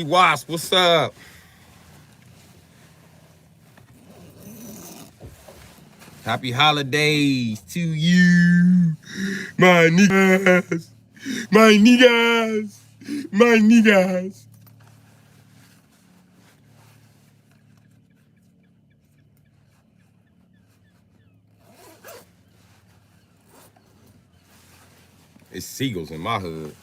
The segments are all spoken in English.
Wasp, what's up? Happy holidays to you, my niggas, my niggas, my niggas. It's seagulls in my hood.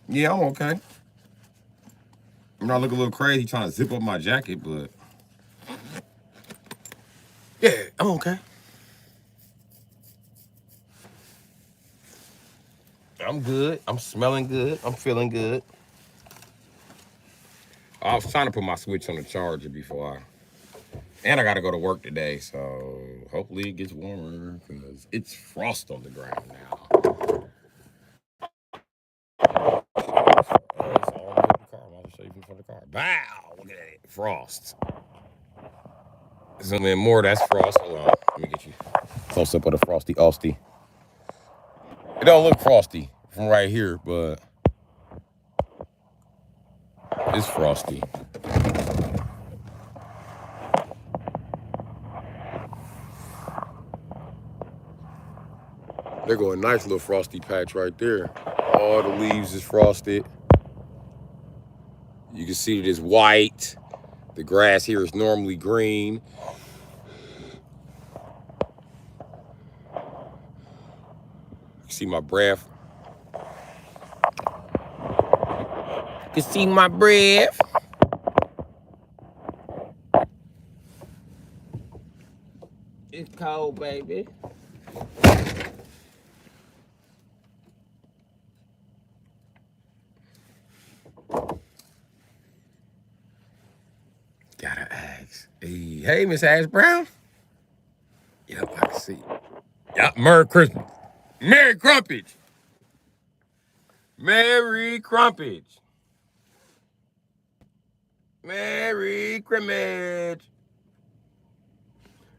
Yeah, I'm okay. I'm not looking a little crazy trying to zip up my jacket, but yeah, I'm okay. I'm good. I'm smelling good. I'm feeling good. I was trying to put my switch on the charger before and I gotta go to work today, so hopefully it gets warmer because it's frost on the ground now. It's all over the car. I'll show you from the car. Bow! Look at that. Frost. Zoom in more. That's frost. Hold on. Let me get you close up of the frosty Osty. It don't look frosty from right here, but it's frosty. There go a nice little frosty patch right there. All the leaves is frosted. You can see it is white. The grass here is normally green. You can see my breath. You can see my breath. It's cold, baby. Gotta ask. Hey, Miss Ash Brown. Yep, I can see. Yep, Merry Christmas. Merry Crumpage. Merry Crumpage. Merry Crimmage.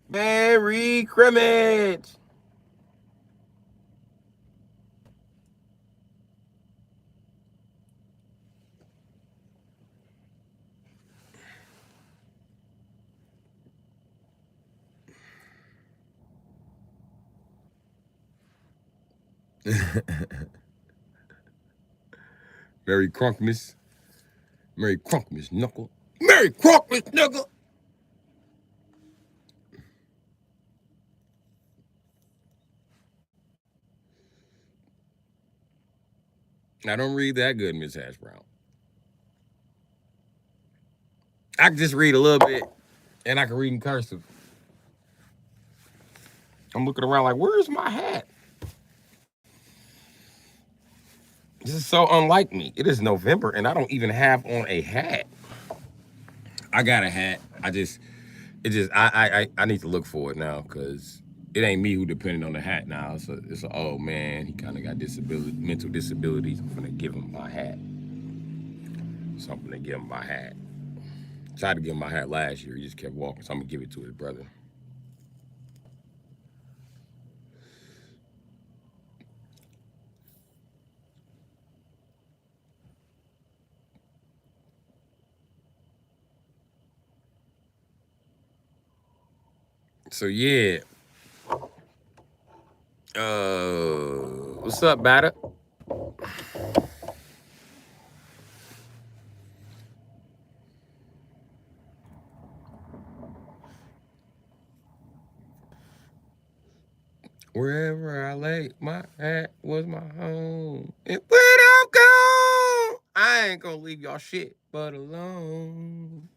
Merry Crimmage. Merry Crunkmas. Merry Crunkmas, knuckle. Merry Crunkmas, knuckle. I don't read that good, Miss Hash Brown. I can just read a little bit, and I can read in cursive. I'm looking around like, where's my hat? This is so unlike me. It is November, and I don't even have on a hat. I got a hat. I need to look for it now because it ain't me who depending on the hat now. It's an old man. He kind of got mental disabilities. I'm gonna give him my hat. So I'm gonna give him my hat. Tried to give him my hat last year. He just kept walking, so I'm gonna give it to his brother. So yeah. What's up, batter? Wherever I lay my hat was my home. And when I'm gone, I ain't gonna leave y'all shit but alone.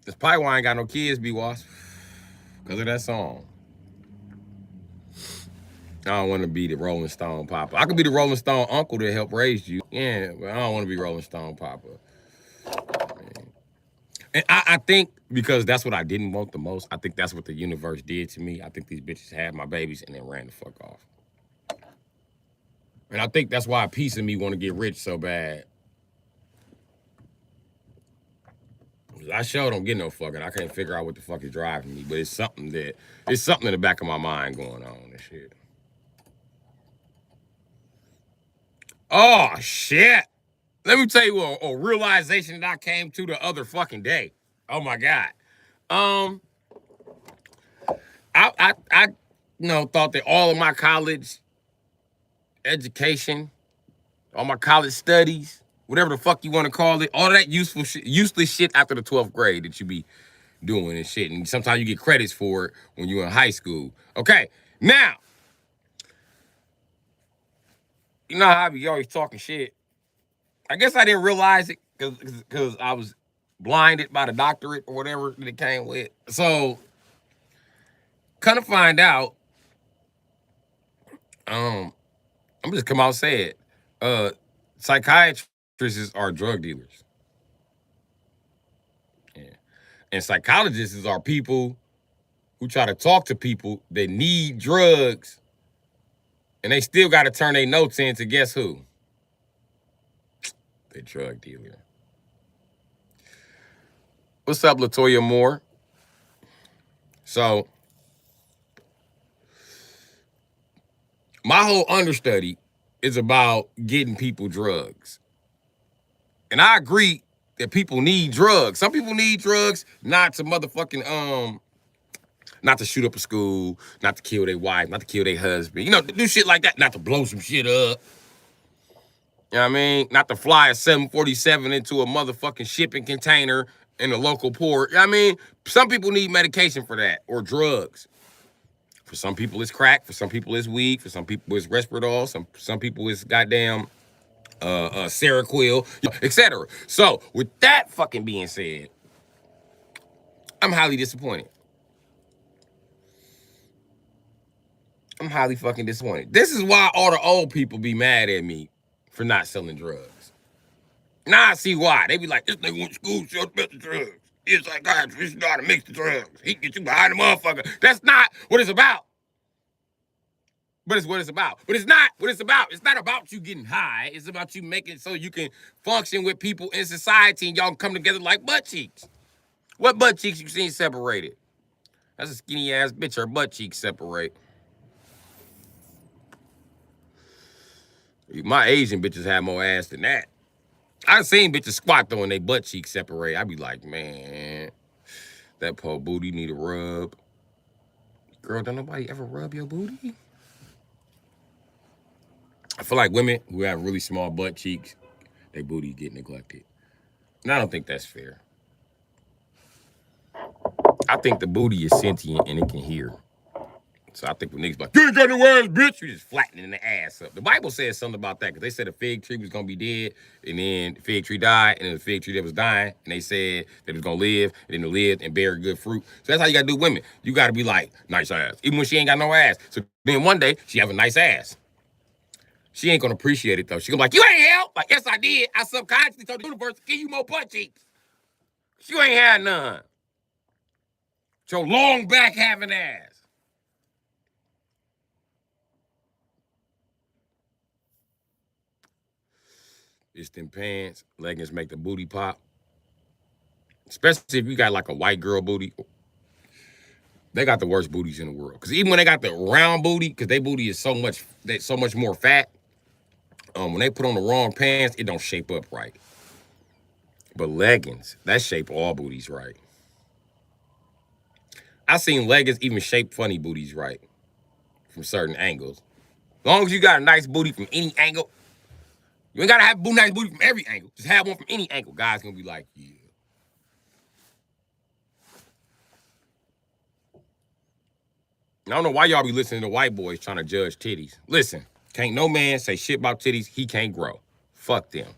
That's probably why I ain't got no kids, B-Wasp. Because of that song. I don't want to be the Rolling Stone Papa. I could be the Rolling Stone uncle that helped raise you. Yeah, but I don't want to be Rolling Stone Papa. And I think because that's what I didn't want the most, I think that's what the universe did to me. I think these bitches had my babies and then ran the fuck off. And I think that's why a piece of me want to get rich so bad. I sure don't get no fucking. I can't figure out what the fuck is driving me, but it's something in the back of my mind going on and shit. Oh shit! Let me tell you a realization that I came to the other fucking day. Oh my god. I thought that all of my college education, all my college studies, whatever the fuck you want to call it, all of that useless shit after the 12th grade that you be doing and shit. And sometimes you get credits for it when you're in high school. Okay, now, you know how I be always talking shit. I guess I didn't realize it because I was blinded by the doctorate or whatever that it came with. So, kind of find out, I'm just come out and say it. Psychiatrists are drug dealers. Yeah. And psychologists are people who try to talk to people that need drugs and they still got to turn their notes in to guess who? The drug dealer. What's up, Latoya Moore? So, my whole understudy is about getting people drugs. And I agree that people need drugs. Some people need drugs not to motherfucking, not to shoot up a school, not to kill their wife, not to kill their husband. You know, to do shit like that, not to blow some shit up. You know what I mean? Not to fly a 747 into a motherfucking shipping container in a local port. You know what I mean? Some people need medication for that or drugs. For some people, it's crack. For some people, it's weed. For some people, it's Risperdal. Some people, it's goddamn Seroquel, etc. So, with that fucking being said, I'm highly disappointed. I'm highly fucking disappointed. This is why all the old people be mad at me for not selling drugs. Now I see why. They be like, this nigga went to school, sell the drugs. He's a psychiatrist, he know how to mix the drugs. He can get you behind the motherfucker. That's not what it's about. But it's what it's about. But it's not what it's about. It's not about you getting high. It's about you making it so you can function with people in society and y'all can come together like butt cheeks. What butt cheeks you seen separated? That's a skinny ass bitch. Her butt cheeks separate. My Asian bitches have more ass than that. I've seen bitches squat though and they butt cheeks separate. I be like, man, that poor booty need a rub. Girl, don't nobody ever rub your booty? I feel like women who have really small butt cheeks, their booty get neglected. And I don't think that's fair. I think the booty is sentient and it can hear. So I think when niggas be like, you ain't got no ass, bitch, you just flattening the ass up. The Bible says something about that because they said a fig tree was going to be dead and then the fig tree died and then the fig tree that was dying and they said that it was going to live and then it lived and bear good fruit. So that's how you got to do women. You got to be like, nice ass, even when she ain't got no ass. So then one day she have a nice ass. She ain't going to appreciate it though. She going to be like, you ain't help. Like, yes, I did. I subconsciously told the universe to give you more butt cheeks. You ain't had none. Your long back having ass. It's them pants. Leggings make the booty pop. Especially if you got like a white girl booty. They got the worst booties in the world. Because even when they got the round booty, because their booty is so much more fat, when they put on the wrong pants, it don't shape up right. But leggings, that shape all booties right. I seen leggings even shape funny booties right from certain angles. As long as you got a nice booty from any angle, you ain't got to have a nice booty from every angle. Just have one from any angle. Guys going to be like, yeah. I don't know why y'all be listening to white boys trying to judge titties. Listen, can't no man say shit about titties he can't grow. Fuck them.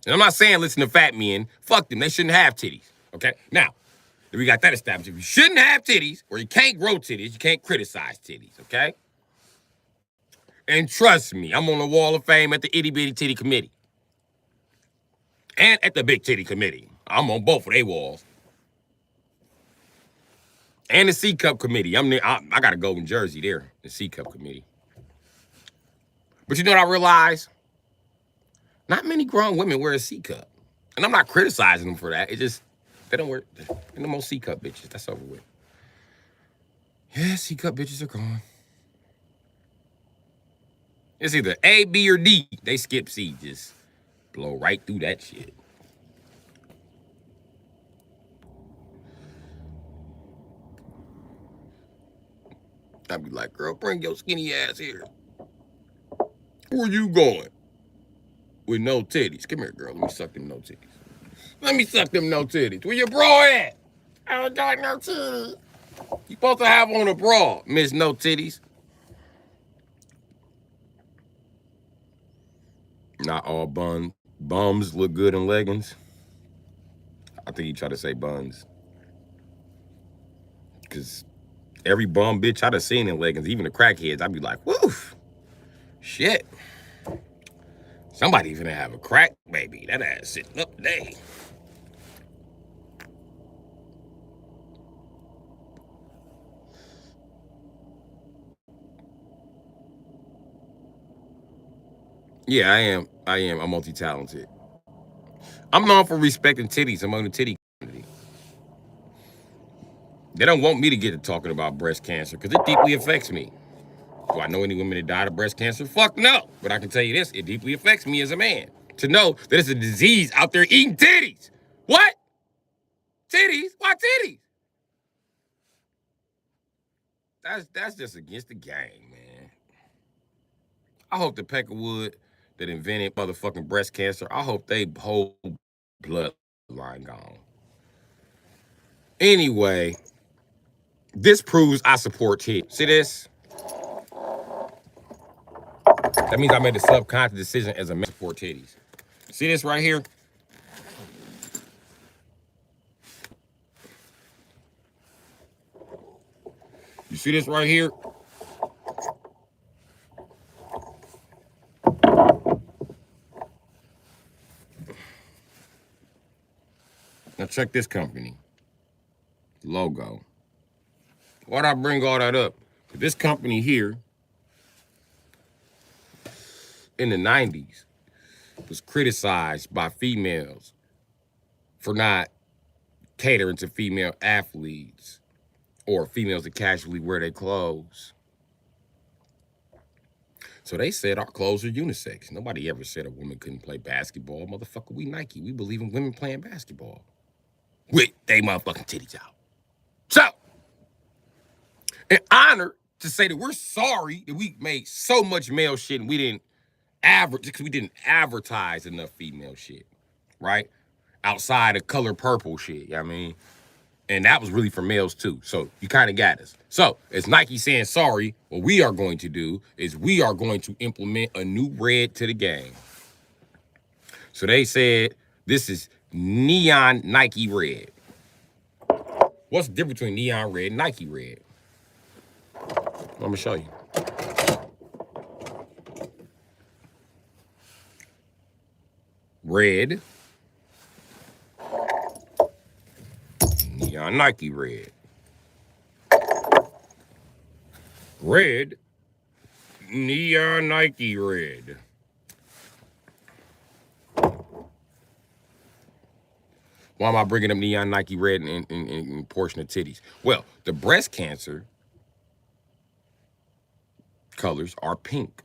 And I'm not saying listen to fat men. Fuck them. They shouldn't have titties. Okay? Now, if we got that established, if you shouldn't have titties or you can't grow titties, you can't criticize titties. Okay? And trust me, I'm on the wall of fame at the itty bitty titty committee. And at the big titty committee. I'm on both of their walls. And the C Cup committee. I got a golden jersey there, the C Cup committee. But you know what I realized? Not many grown women wear a C cup. And I'm not criticizing them for that. It just, they don't wear, they're the most C cup bitches. That's over with. Yeah, C cup bitches are gone. It's either A, B, or D. They skip C. Just blow right through that shit. I'd be like, girl, bring your skinny ass here. Where you going? With no titties. Come here, girl. Let me suck them no titties. Let me suck them no titties. Where your bra at? I don't got no titties. You supposed to have on a bra, Miss No Titties. Not all bums look good in leggings. I think you try to say buns. Because every bum bitch I'd have seen in leggings, even the crackheads, I'd be like, woof. Shit. Somebody finna have a crack baby. That ass sitting up today. Yeah, I am. I'm multi-talented. I'm known for respecting titties among the titty community. They don't want me to get to talking about breast cancer because it deeply affects me. Do I know any women that died of breast cancer? Fuck no. But I can tell you this, it deeply affects me as a man to know that it's a disease out there eating titties. What? Titties? Why titties? That's just against the game, man. I hope the Peckerwood that invented motherfucking breast cancer, I hope they whole bloodline gone. Anyway, this proves I support titties. See this? That means I made a subconscious decision as a man to support titties. See this right here? You see this right here? Now check this company. Logo. Why'd I bring all that up? This company here in the 90s was criticized by females for not catering to female athletes or females that casually wear their clothes. So they said our clothes are unisex. Nobody ever said a woman couldn't play basketball. Motherfucker, we Nike. We believe in women playing basketball. With they motherfucking titties out. So, in honor to say that we're sorry that we made so much male shit and we didn't advertise enough female shit, right? Outside of color purple shit, you know what I mean? And that was really for males too. So you kind of got us. So as Nike saying sorry, what we are going to do is we are going to implement a new red to the game. So they said this is neon Nike red. What's the difference between neon red and Nike red? I'm gonna show you. Red. Neon Nike red. Red. Neon Nike red. Why am I bringing up neon Nike red and portion of titties? Well, the breast cancer colors are pink.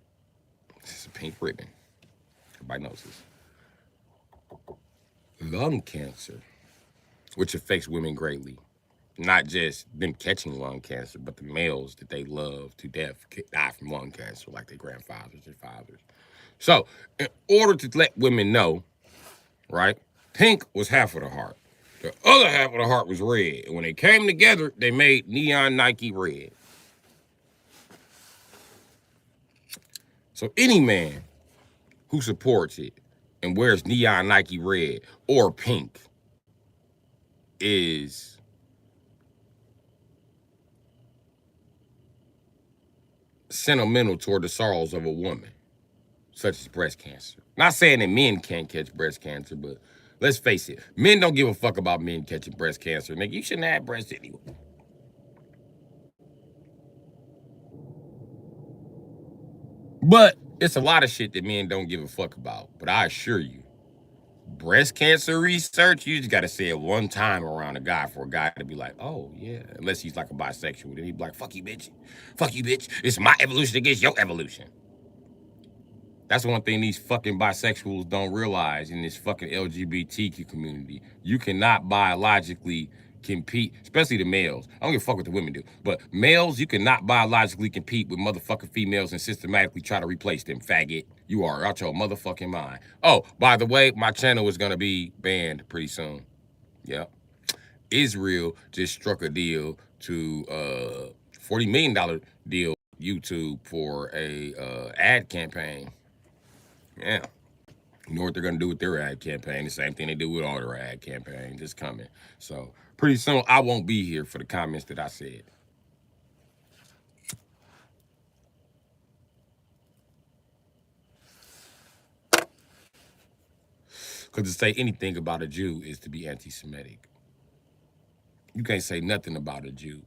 This is a pink ribbon. Everybody knows this. Lung cancer, which affects women greatly. Not just them catching lung cancer, but the males that they love to death die from lung cancer, like their grandfathers and fathers. So, in order to let women know, right, pink was half of the heart. The other half of the heart was red. And when they came together, they made neon Nike red. So any man who supports it and wears neon Nike red or pink is sentimental toward the sorrows of a woman, such as breast cancer. Not saying that men can't catch breast cancer, but let's face it, men don't give a fuck about men catching breast cancer. Nigga, you shouldn't have breast anyway. But it's a lot of shit that men don't give a fuck about. But I assure you, breast cancer research, you just gotta say it one time around a guy for a guy to be like, oh yeah. Unless he's like a bisexual, then he'd be like, fuck you, bitch. Fuck you, bitch. It's my evolution against your evolution. That's one thing these fucking bisexuals don't realize in this fucking LGBTQ community. You cannot biologically compete, especially the males. I don't give a fuck what the women do. But males, you cannot biologically compete with motherfucking females and systematically try to replace them, faggot. You are out your motherfucking mind. Oh, by the way, my channel is gonna be banned pretty soon. Yep. Israel just struck a deal to $40 million deal with YouTube for a ad campaign. Yeah. You know what they're going to do with their ad campaign? The same thing they do with all their ad campaigns. It's coming. So pretty soon, I won't be here for the comments that I said. Because to say anything about a Jew is to be anti-Semitic. You can't say nothing about a Jew.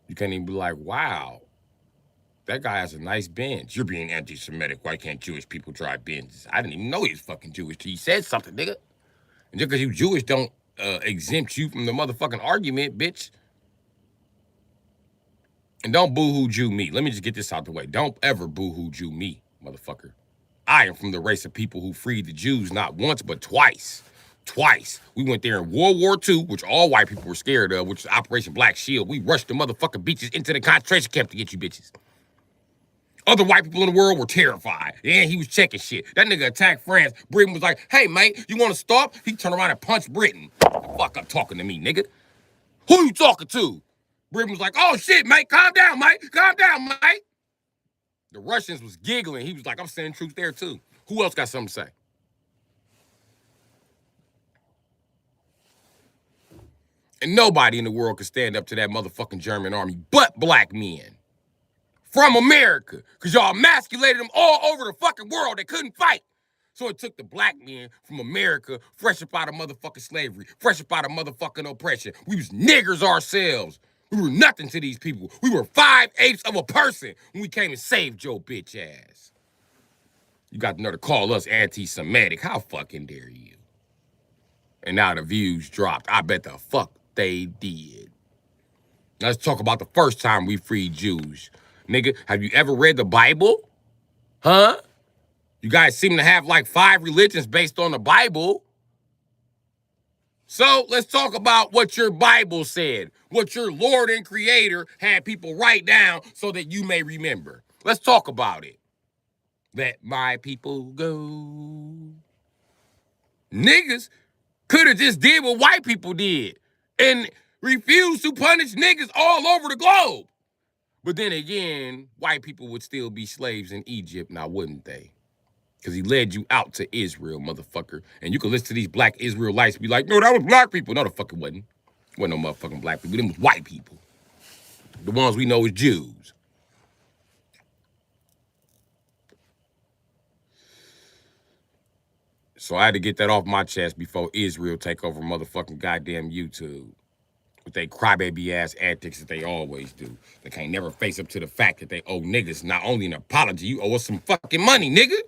You can't even be like, wow, that guy has a nice Benz. You're being anti-Semitic. Why can't Jewish people drive Benzes? I didn't even know he was fucking Jewish till he said something, nigga. And just because you Jewish don't exempt you from the motherfucking argument, bitch. And don't boo-hoo Jew me. Let me just get this out the way. Don't ever boo-hoo Jew me, motherfucker. I am from the race of people who freed the Jews not once, but twice. Twice. We went there in World War II, which all white people were scared of, which is Operation Black Shield. We rushed the motherfucking beaches into the concentration camp to get you bitches. Other white people in the world were terrified. Yeah, he was checking shit. That nigga attacked France. Britain was like, hey, mate, you want to stop? He turned around and punched Britain. Fuck up talking to me, nigga. Who you talking to? Britain was like, oh, shit, mate. Calm down, mate. Calm down, mate. The Russians was giggling. He was like, I'm sending troops there, too. Who else got something to say? And nobody in the world could stand up to that motherfucking German army but black men. From America. Because y'all emasculated them all over the fucking world. They couldn't fight. So it took the black men from America, fresh up out of motherfucking slavery, fresh up out of motherfucking oppression. We was niggers ourselves. We were nothing to these people. We were 5/8 of a person when we came and saved your bitch ass. You got the nerve to call us anti-Semitic. How fucking dare you? And now the views dropped. I bet the fuck they did. Let's talk about the first time we freed Jews. Nigga, have you ever read the Bible? Huh? You guys seem to have like 5 religions based on the Bible. So let's talk about what your Bible said, what your Lord and Creator had people write down so that you may remember. Let's talk about it. Let my people go. Niggas could have just did what white people did and refused to punish niggas all over the globe. But then again, white people would still be slaves in Egypt, now wouldn't they? Because he led you out to Israel, motherfucker. And you can listen to these black Israelites be like, no, that was black people. No, the fuck it wasn't. Wasn't no motherfucking black people. Them was white people. The ones we know as Jews. So I had to get that off my chest before Israel take over motherfucking goddamn YouTube. With they crybaby ass antics that they always do. They can't never face up to the fact that they owe niggas not only an apology, you owe us some fucking money, nigga.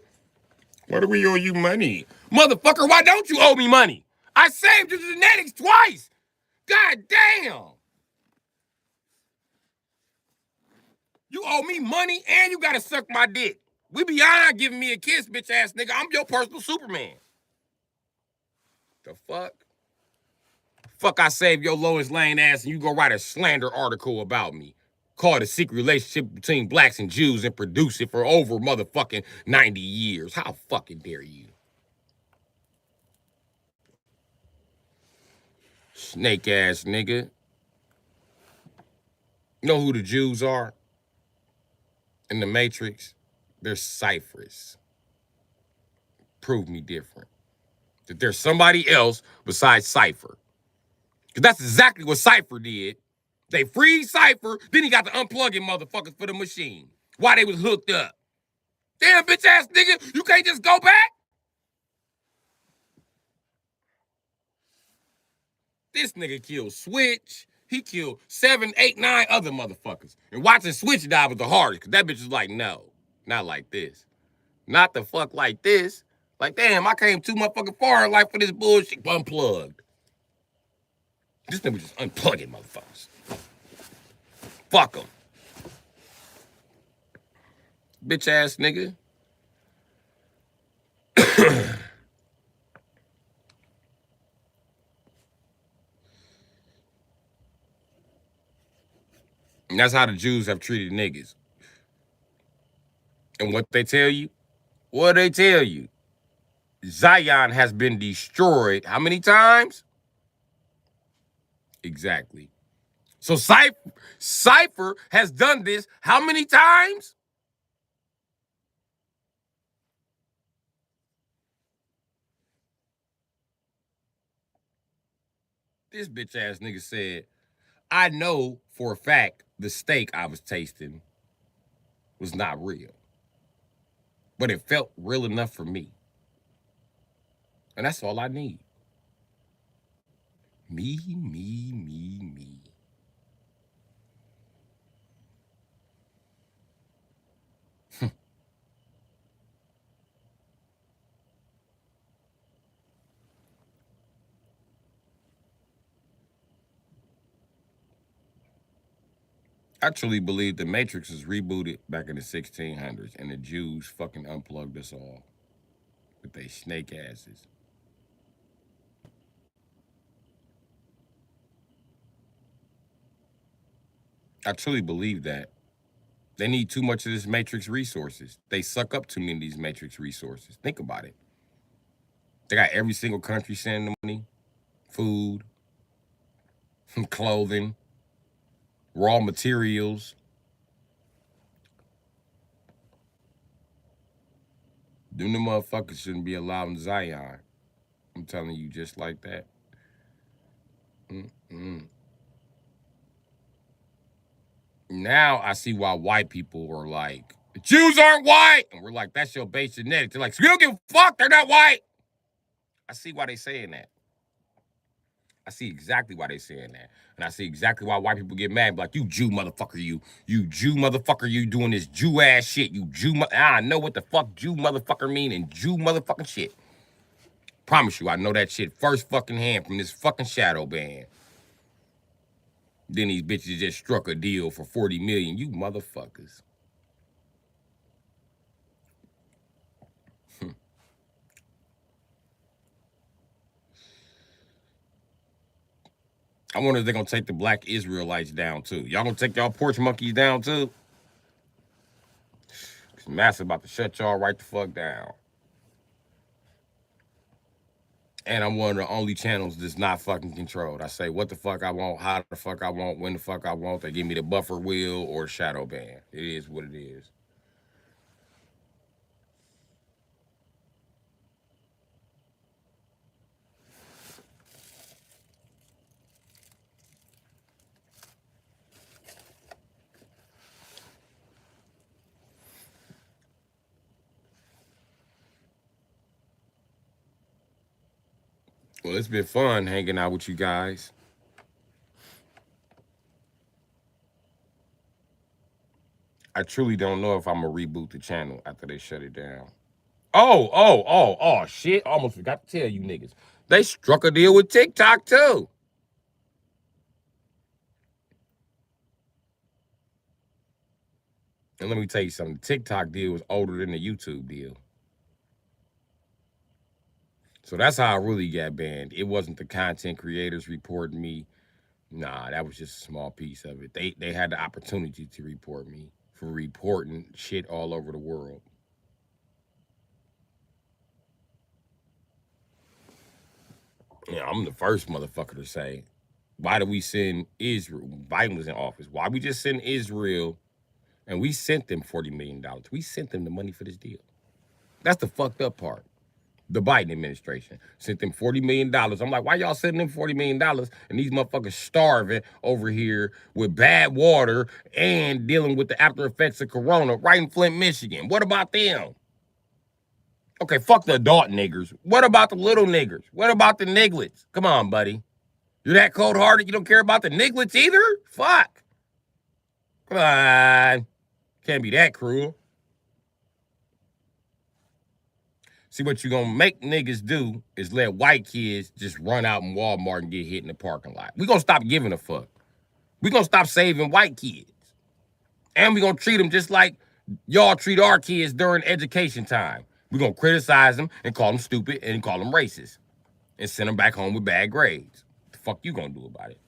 Why do we owe you money? Motherfucker, why don't you owe me money? I saved your genetics twice. God damn. You owe me money and you gotta suck my dick. We beyond giving me a kiss, bitch ass nigga. I'm your personal Superman. The fuck? Fuck, I saved your Lois Lane ass and you go write a slander article about me. Call it a secret relationship between blacks and Jews and produce it for over motherfucking 90 years. How fucking dare you? Snake ass nigga. You know who the Jews are? In the Matrix? They're ciphers. Prove me different. That there's somebody else besides Cypher. Because that's exactly what Cypher did. They freed Cypher, then he got to unplug him motherfuckers for the machine. While they was hooked up. Damn, bitch ass nigga, you can't just go back? This nigga killed Switch. He killed 7, 8, 9 other motherfuckers. And watching Switch die was the hardest, because that bitch was like, no, Not like this. Not the fuck like this. Like, damn, I came too motherfucking far in life for this bullshit. Unplugged. This nigga just unplugging motherfuckers. Fuck them. Bitch ass nigga. And that's how the Jews have treated niggas. And what they tell you? What they tell you? Zion has been destroyed how many times? Exactly. So Cypher has done this how many times? This bitch ass nigga said, I know for a fact the steak I was tasting was not real. But it felt real enough for me. And that's all I need. Me. I truly believe the Matrix was rebooted back in the 1600s and the Jews fucking unplugged us all with their snake asses. I truly believe that. They need too much of this Matrix resources. They suck up too many of these Matrix resources. Think about it. They got every single country sending them money, food, clothing, raw materials. Them the motherfuckers shouldn't be allowed in Zion. I'm telling you just like that. Now I see why white people are like, the Jews aren't white. And we're like, that's your base genetic. They're like, you don't give a fuck, they're not white. I see why they saying that. I see exactly why they saying that. And I see exactly why white people get mad. Like, you Jew motherfucker, you Jew motherfucker, you doing this Jew ass shit. You Jew, I know what the fuck Jew motherfucker mean and Jew motherfucking shit. Promise you, I know that shit first fucking hand from this fucking shadow band. Then these bitches just struck a deal for 40 million. You motherfuckers. I wonder if they're gonna take the black Israelites down too. Y'all gonna take y'all porch monkeys down too? Cause Massa about to shut y'all right the fuck down. And I'm one of the only channels that's not fucking controlled. I say what the fuck I want, how the fuck I want, when the fuck I want. They give me the buffer wheel or shadow band. It is what it is. Well, it's been fun hanging out with you guys. I truly don't know if I'm gonna reboot the channel after they shut it down. Oh, shit. Almost forgot to tell you niggas. They struck a deal with TikTok too. And let me tell you something. The TikTok deal was older than the YouTube deal. So that's how I really got banned. It wasn't the content creators reporting me. Nah, that was just a small piece of it. They had the opportunity to report me for reporting shit all over the world. Yeah, I'm the first motherfucker to say, why do we send Israel? Biden was in office. Why we just send Israel? And we sent them $40 million. We sent them the money for this deal. That's the fucked up part. The Biden administration sent them $40 million. I'm like, why y'all sending them $40 million and these motherfuckers starving over here with bad water and dealing with the after effects of Corona right in Flint, Michigan? What about them? Okay, fuck the adult niggers. What about the little niggers? What about the nigglets? Come on, buddy. You're that cold-hearted you don't care about the nigglets either? Fuck. Come on. Can't be that cruel. See, what you gonna make niggas do is let white kids just run out in Walmart and get hit in the parking lot. We gonna stop giving a fuck. We gonna stop saving white kids. And we gonna treat them just like y'all treat our kids during education time. We gonna criticize them and call them stupid and call them racist and send them back home with bad grades. The fuck you gonna do about it?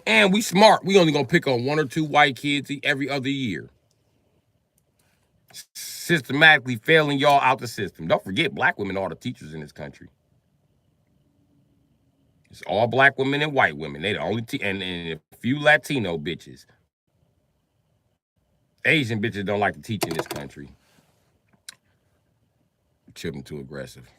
And we smart. We only gonna pick on 1 or 2 white kids every other year. Systematically failing y'all out the system. Don't forget, black women are the teachers in this country. It's all black women and white women. They the only and a few Latino bitches. Asian bitches don't like to teach in this country. Children too aggressive.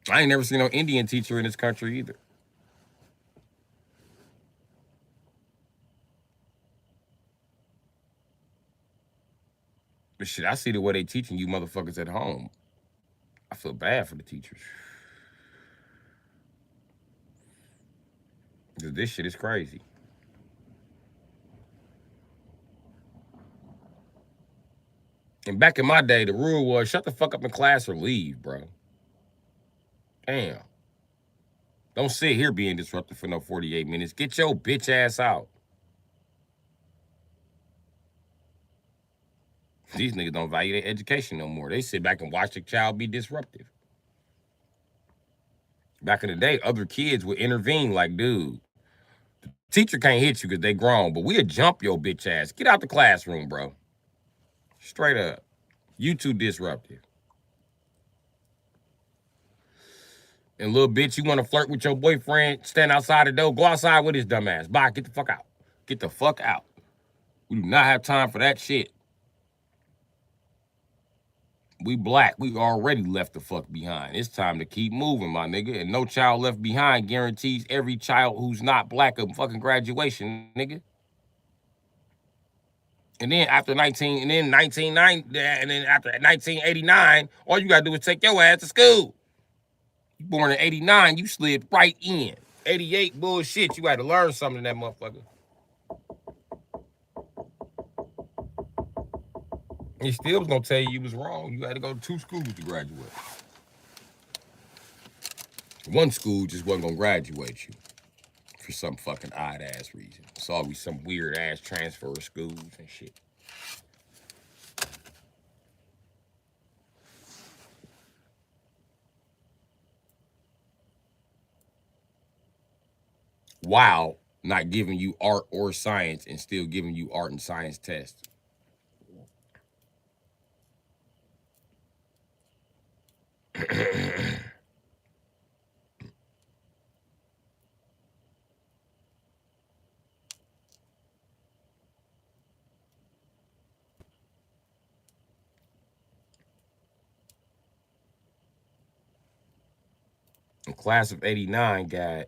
I ain't never seen no Indian teacher in this country either. But shit, I see the way they teaching you motherfuckers at home. I feel bad for the teachers. Because this shit is crazy. And back in my day, the rule was shut the fuck up in class or leave, bro. Damn. Don't sit here being disruptive for no 48 minutes. Get your bitch ass out. These niggas don't value their education no more. They sit back and watch the child be disruptive. Back in the day, other kids would intervene like, dude, the teacher can't hit you because they grown, but we'll jump your bitch ass. Get out the classroom, bro. Straight up. You too disruptive. And little bitch, you want to flirt with your boyfriend, stand outside the door, go outside with his dumb ass. Bye, get the fuck out. Get the fuck out. We do not have time for that shit. We black. We already left the fuck behind. It's time to keep moving, my nigga. And no child left behind guarantees every child who's not black a fucking graduation, nigga. And then after 1990, and then after 1989, all you gotta do is take your ass to school. You born in 89, you slid right in. 88, bullshit. You had to learn something in that motherfucker. He still was gonna tell you was wrong. You had to go to 2 schools to graduate. 1 school just wasn't gonna graduate you for some fucking odd ass reason. It's always some weird ass transfer of schools and shit. Wow, not giving you art or science and still giving you art and science tests. The class of 89 got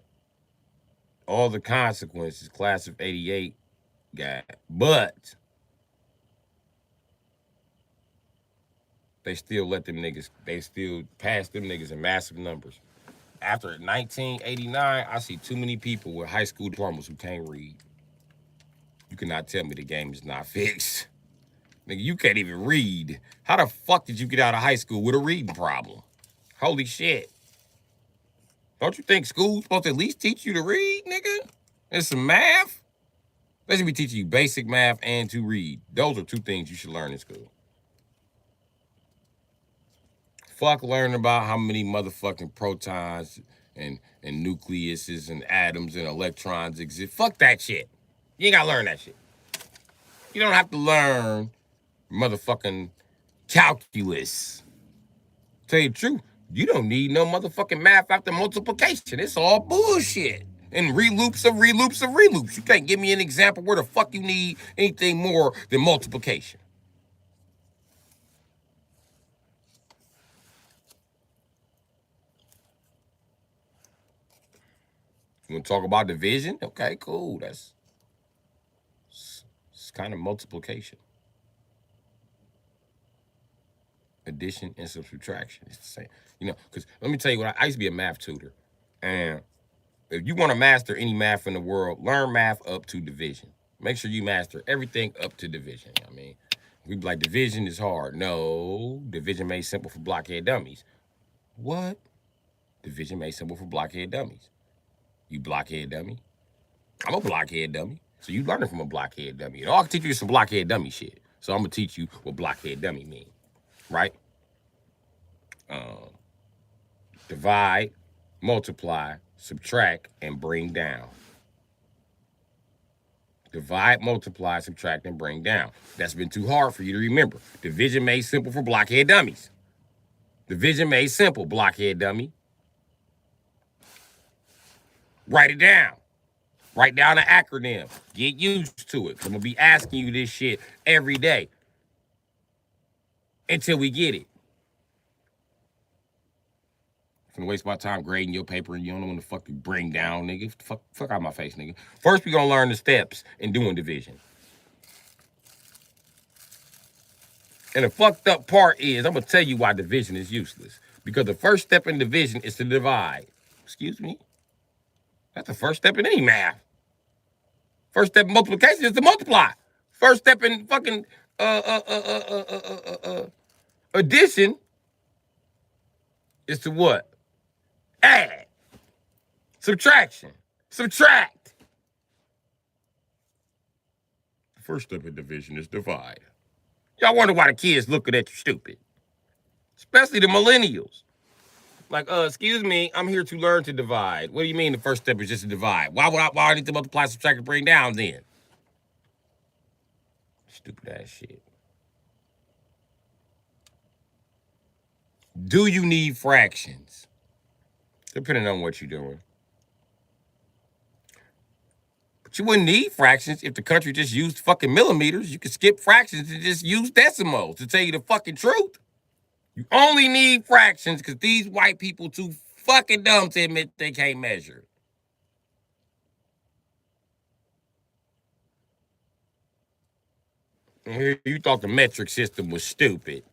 all the consequences class of 88 got, but they still let them niggas, they still pass them niggas in massive numbers. After 1989, I see too many people with high school diplomas who can't read. You cannot tell me the game is not fixed. Nigga, you can't even read. How the fuck did you get out of high school with a reading problem? Holy shit. Don't you think school's supposed to at least teach you to read, nigga? And some math? They should be teaching you basic math and to read. Those are 2 things you should learn in school. Fuck learning about how many motherfucking protons and nucleuses and atoms and electrons exist. Fuck that shit. You ain't gotta learn that shit. You don't have to learn motherfucking calculus. Tell you the truth, you don't need no motherfucking math after multiplication. It's all bullshit. And reloops of reloops of reloops. You can't give me an example where the fuck you need anything more than multiplication. You want to talk about division? Okay, cool. It's kind of multiplication. Addition and subtraction. It's the same. You know, because let me tell you what, I used to be a math tutor. And if you want to master any math in the world, learn math up to division. Make sure you master everything up to division. I mean, we be like, division is hard. No, division made simple for blockhead dummies. What? Division made simple for blockhead dummies. You blockhead dummy. I'm a blockhead dummy. So you learning from a blockhead dummy. And all I can teach you is some blockhead dummy shit. So I'm gonna teach you what blockhead dummy mean, right? Divide, multiply, subtract, and bring down. Divide, multiply, subtract, and bring down. That's been too hard for you to remember. Division made simple for blockhead dummies. Division made simple, blockhead dummy. Write it down. Write down an acronym. Get used to it. I'm going to be asking you this shit every day until we get it. I'm gonna waste my time grading your paper and you don't know when to fucking bring down, nigga. Fuck out my face, nigga. First, we gonna learn the steps in doing division. And the fucked up part is, I'm gonna tell you why division is useless. Because the first step in division is to divide. Excuse me? That's the first step in any math. First step in multiplication is to multiply. First step in fucking addition is to what? Add. Subtraction. Subtract. The first step in division is divide. Y'all wonder why the kids looking at you stupid. Especially the millennials. Like, excuse me, I'm here to learn to divide. What do you mean the first step is just to divide? Why I need to multiply, subtract, and bring down then? Stupid ass shit. Do you need fractions? Depending on what you're doing. But you wouldn't need fractions if the country just used fucking millimeters. You could skip fractions and just use decimals, to tell you the fucking truth. You only need fractions because these white people too fucking dumb to admit they can't measure. And here you thought the metric system was stupid.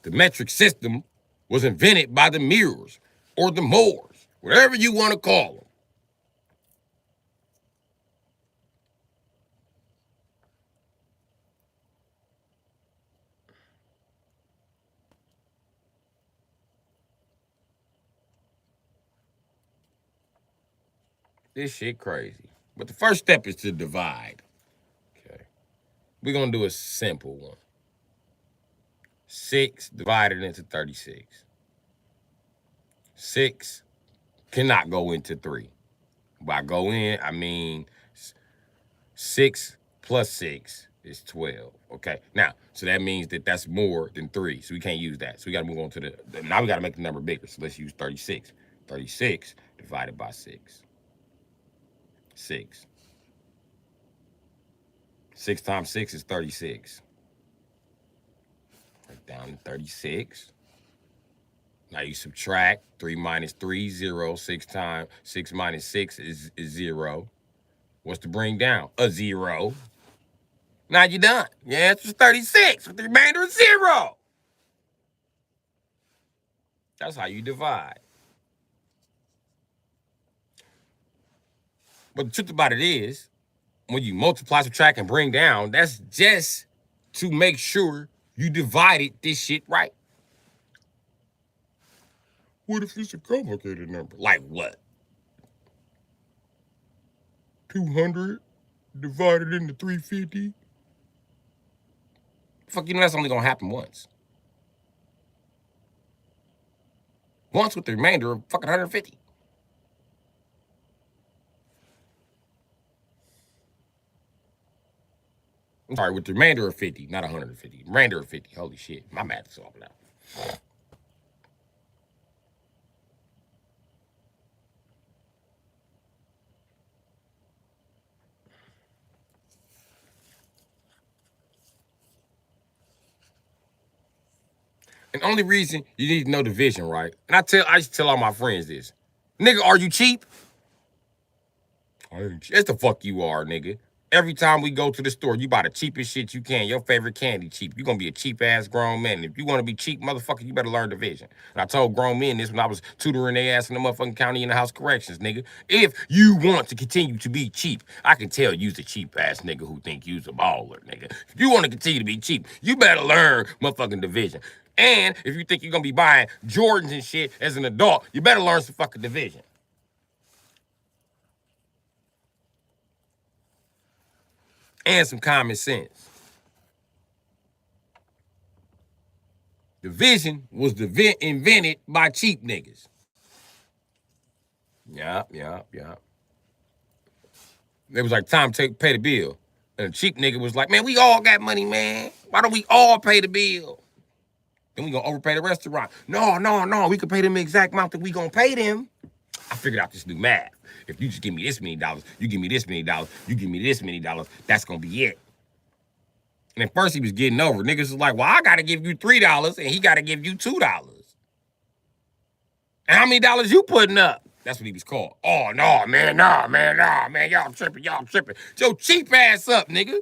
The metric system was invented by the Mirrors or the Moors, whatever you want to call them. This shit crazy. But the first step is to divide. Okay. We're going to do a simple one. 6 divided into 36. 6 cannot go into 3. By go in, I mean 6 plus 6 is 12. Okay. Now, so that means that that's more than 3. So we can't use that. So we got to move on to now we got to make the number bigger. So let's use 36. 36 divided by 6. 6. 6 times 6 is 36. Right down to 36. Now you subtract 3 minus 3, 0. 6 minus 6 is 0. What's to bring down? A 0. Now you're done. Your answer's 36 with the remainder of 0. That's how you divide. But the truth about it is, when you multiply, subtract, and bring down, that's just to make sure you divided this shit right. What if it's a complicated number? Like what? 200 divided into 350? Fuck, you know that's only gonna happen once. Once with the remainder of fucking 150. I'm sorry, with the remainder of 50, not 150. Remainder of 50. Holy shit. My math is off now. And the only reason you need to know division, right? And I used to tell all my friends this. Nigga, are you cheap? I ain't cheap. Yes, the fuck you are, nigga. Every time we go to the store, you buy the cheapest shit you can. Your favorite candy cheap. You're gonna be a cheap ass grown man. And if you wanna be cheap, motherfucker, you better learn division. And I told grown men this when I was tutoring their ass in the motherfucking county in the house corrections, nigga. If you want to continue to be cheap, I can tell you's a cheap ass nigga who think you's a baller, nigga. If you wanna continue to be cheap, you better learn motherfucking division. And if you think you're gonna be buying Jordans and shit as an adult, you better learn some fucking division. And some common sense. Division was invented by cheap niggas. Yup. It was like time to pay the bill. And the cheap nigga was like, man, we all got money, man. Why don't we all pay the bill? Then we gonna overpay the restaurant. No. We can pay them the exact amount that we gonna pay them. I figured out this new math. If you just give me this many dollars, you give me this many dollars, you give me this many dollars, that's gonna be it. And at first he was getting over. Niggas was like, well, I gotta give you $3 and he gotta give you $2. And how many dollars you putting up? That's what he was called. Oh, no, man, y'all tripping. Yo, cheap ass up, nigga.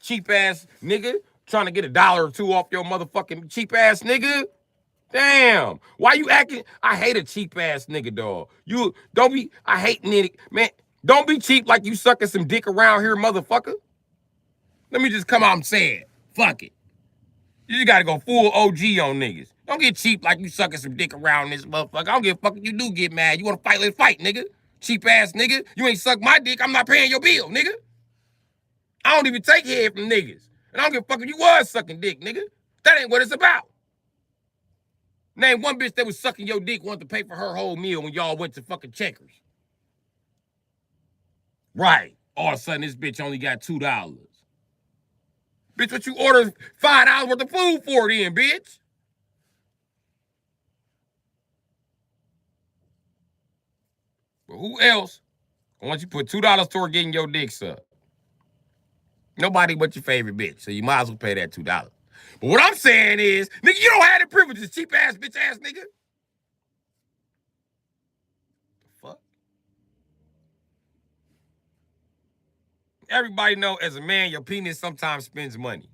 Cheap ass nigga trying to get $1 or $2 off your motherfucking cheap ass nigga. Damn. Why you acting? I hate a cheap ass nigga, dog. You don't be, I hate nigga, man. Don't be cheap like you sucking some dick around here, motherfucker. Let me just come out and say it. Fuck it. You just gotta go full OG on niggas. Don't get cheap like you sucking some dick around this motherfucker. I don't give a fuck if you do get mad. You wanna fight, let's fight, nigga. Cheap ass nigga. You ain't suck my dick, I'm not paying your bill, nigga. I don't even take head from niggas. And I don't give a fuck if you was sucking dick, nigga. That ain't what it's about. Name one bitch that was sucking your dick wanted to pay for her whole meal when y'all went to fucking Checkers. Right. All of a sudden, this bitch only got $2. Bitch, what you ordered $5 worth of food for then, bitch? But who else? Once you put $2 toward getting your dick sucked. Nobody but your favorite bitch. So you might as well pay that $2. But what I'm saying is, nigga, you don't have the privileges, cheap ass, bitch ass nigga. The fuck? Everybody know as a man, your penis sometimes spends money.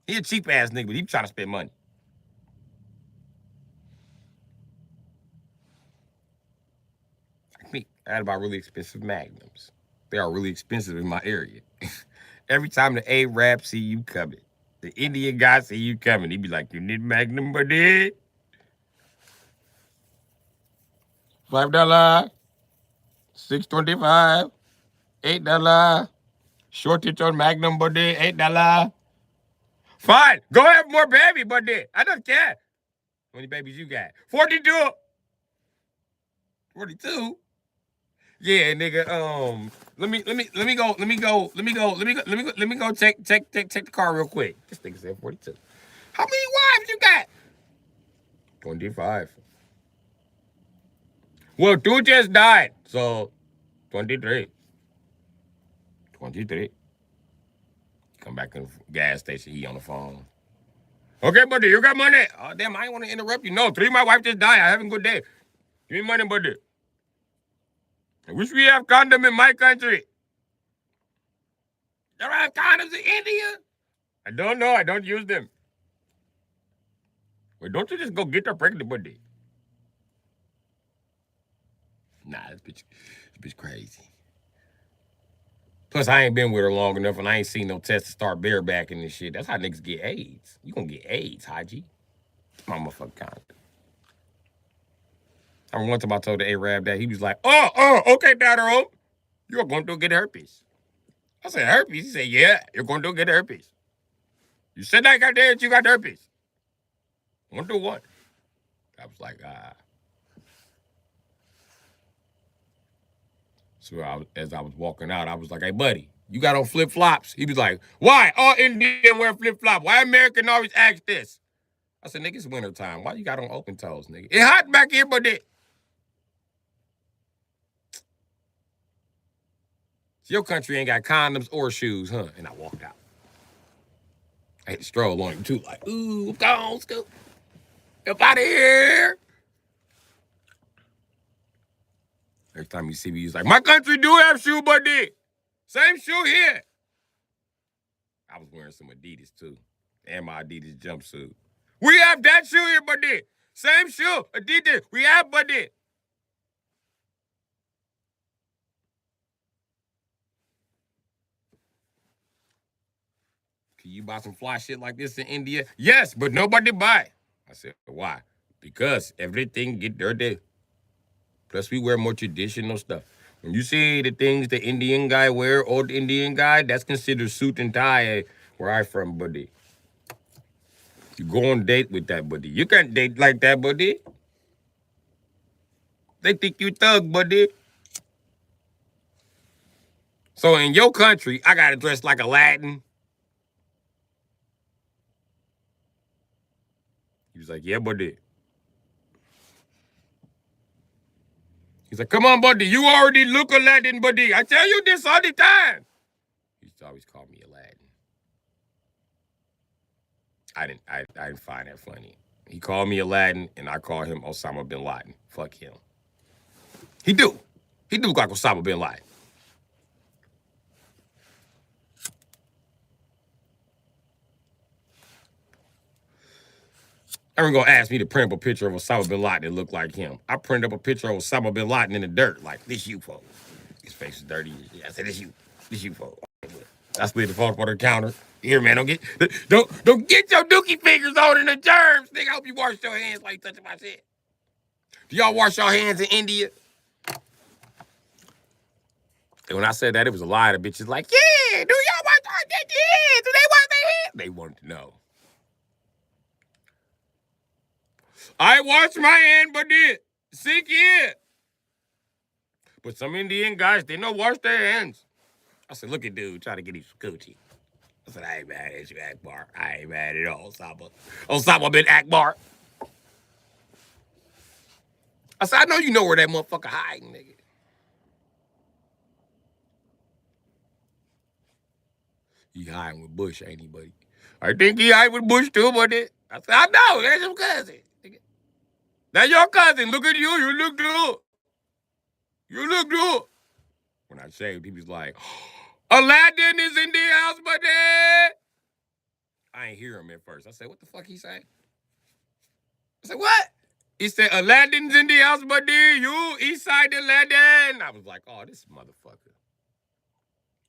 He a cheap ass nigga, but he trying to spend money. I had about really expensive magnums. They are really expensive in my area. Every time the Arab see you coming, the Indian guy see you coming, he be like, you need magnum, buddy? $5, $6.25, $8. Shortage on magnum, buddy, $8. Fine, go have more baby, buddy. I don't care. How many babies you got? 42. 42? Yeah, nigga. Let me go check the car real quick. This nigga said 42. How many wives you got? 25. Well, 2 just died, so 23. 23. Come back to the gas station. He on the phone. Okay, buddy, you got money. Oh, damn, I ain't want to interrupt you. No, 3 of my wife just died. I having a good day. Give me money, buddy. I wish we have condom in my country. There are condoms in India? I don't know. I don't use them. Wait, don't you just go get her pregnant, buddy? Nah, this bitch crazy. Plus, I ain't been with her long enough, and I ain't seen no test to start barebacking and shit. That's how niggas get AIDS. You gonna get AIDS, Haji. My motherfucking condom. I remember one time I told the Arab that he was like, okay, Dadro, you're going to get herpes. I said, herpes? He said, yeah, you're going to get herpes. You said I got there that you got herpes. 1 to 1. I was like, So as I was walking out, I was like, hey, buddy, you got on flip-flops? He was like, why? All Indian wear flip-flops. Why American always ask this? I said, nigga, it's wintertime. Why you got on open toes, nigga? It's hot back here, buddy. Your country ain't got condoms or shoes, huh? And I walked out. I had to stroll on him, too, like, ooh, gone, Scoop. Up out of here. Every time you see me, he's like, my country do have shoe, buddy. Same shoe here. I was wearing some Adidas too. And my Adidas jumpsuit. We have that shoe here, buddy. Same shoe, Adidas. We have, buddy. Can you buy some fly shit like this in India? Yes, but nobody buy. I said, why? Because everything get dirty. Plus, we wear more traditional stuff. When you see the things the Indian guy wear, old Indian guy, that's considered suit and tie where I from, buddy. You go on date with that, buddy. You can't date like that, buddy. They think you thug, buddy. So in your country, I gotta dress like a Latin. He was like, yeah, buddy. He's like, come on, buddy. You already look a Latin, buddy. I tell you this all the time. He used to always call me a Latin. I didn't find that funny. He called me a Latin, and I call him Osama bin Laden. Fuck him. He do. He do look like Osama bin Laden. Everyone gonna ask me to print up a picture of Osama bin Laden that look like him. I printed up a picture of Osama bin Laden in the dirt, like this you folks. His face is dirty. I said this you folks. I slid the phone on the counter. Here, man, don't get your dookie fingers on in the germs. Nigga, I hope you wash your hands like touching my shit. Do y'all wash your hands in India? And when I said that, it was a lie. The bitches like, yeah, do y'all wash their hands? Do they wash their hands? They wanted to know. I wash my hand, but it sick here. But some Indian guys, they don't wash their hands. I said, look at dude, trying to get his coochie. I said, I ain't mad at you, Akbar. I ain't mad at all, Osama. Osama bin Akbar. I said, I know you know where that motherfucker hiding, nigga. He hiding with Bush, ain't he, buddy? I think he hiding with Bush too, buddy. I said, I know, that's your cousin. That's your cousin. Look at you. You look good. You look good. When I shaved, he was like, Aladdin is in the house, buddy. I ain't hear him at first. I said, what the fuck he say? I said, what? He said, Aladdin's in the house, buddy. You east side Aladdin. I was like, oh, this motherfucker.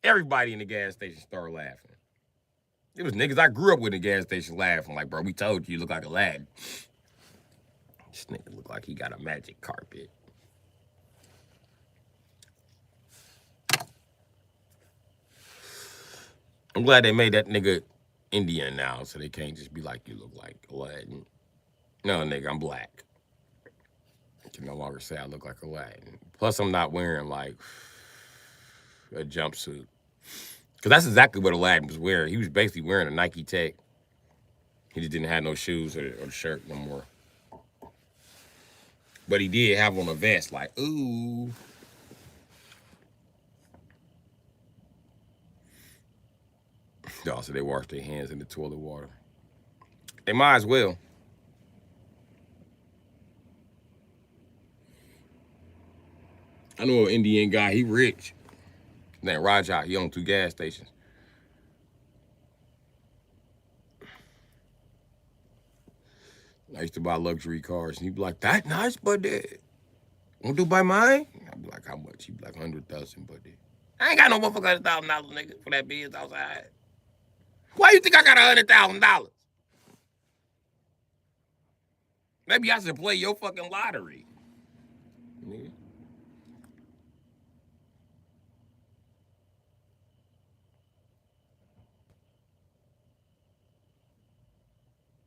Everybody in the gas station started laughing. It was niggas I grew up with in the gas station laughing. Like, bro, we told you look like Aladdin. This nigga look like he got a magic carpet. I'm glad they made that nigga Indian now, so they can't just be like, you look like Aladdin. No, nigga, I'm black. I can no longer say I look like Aladdin. Plus, I'm not wearing, like, a jumpsuit. Because that's exactly what Aladdin was wearing. He was basically wearing a Nike Tech. He just didn't have no shoes or shirt no more. But he did have on a vest, like, ooh. So they wash their hands in the toilet water. They might as well. I know an Indian guy, he rich. His name Raja, he owned 2 gas stations. I used to buy luxury cars, and he'd be like, that nice, buddy. Want to buy mine? I'd be like, how much? He'd be like, 100,000, buddy. I ain't got no motherfucking $100,000, nigga, for that biz outside. Why you think I got $100,000? Maybe I should play your fucking lottery. Nigga.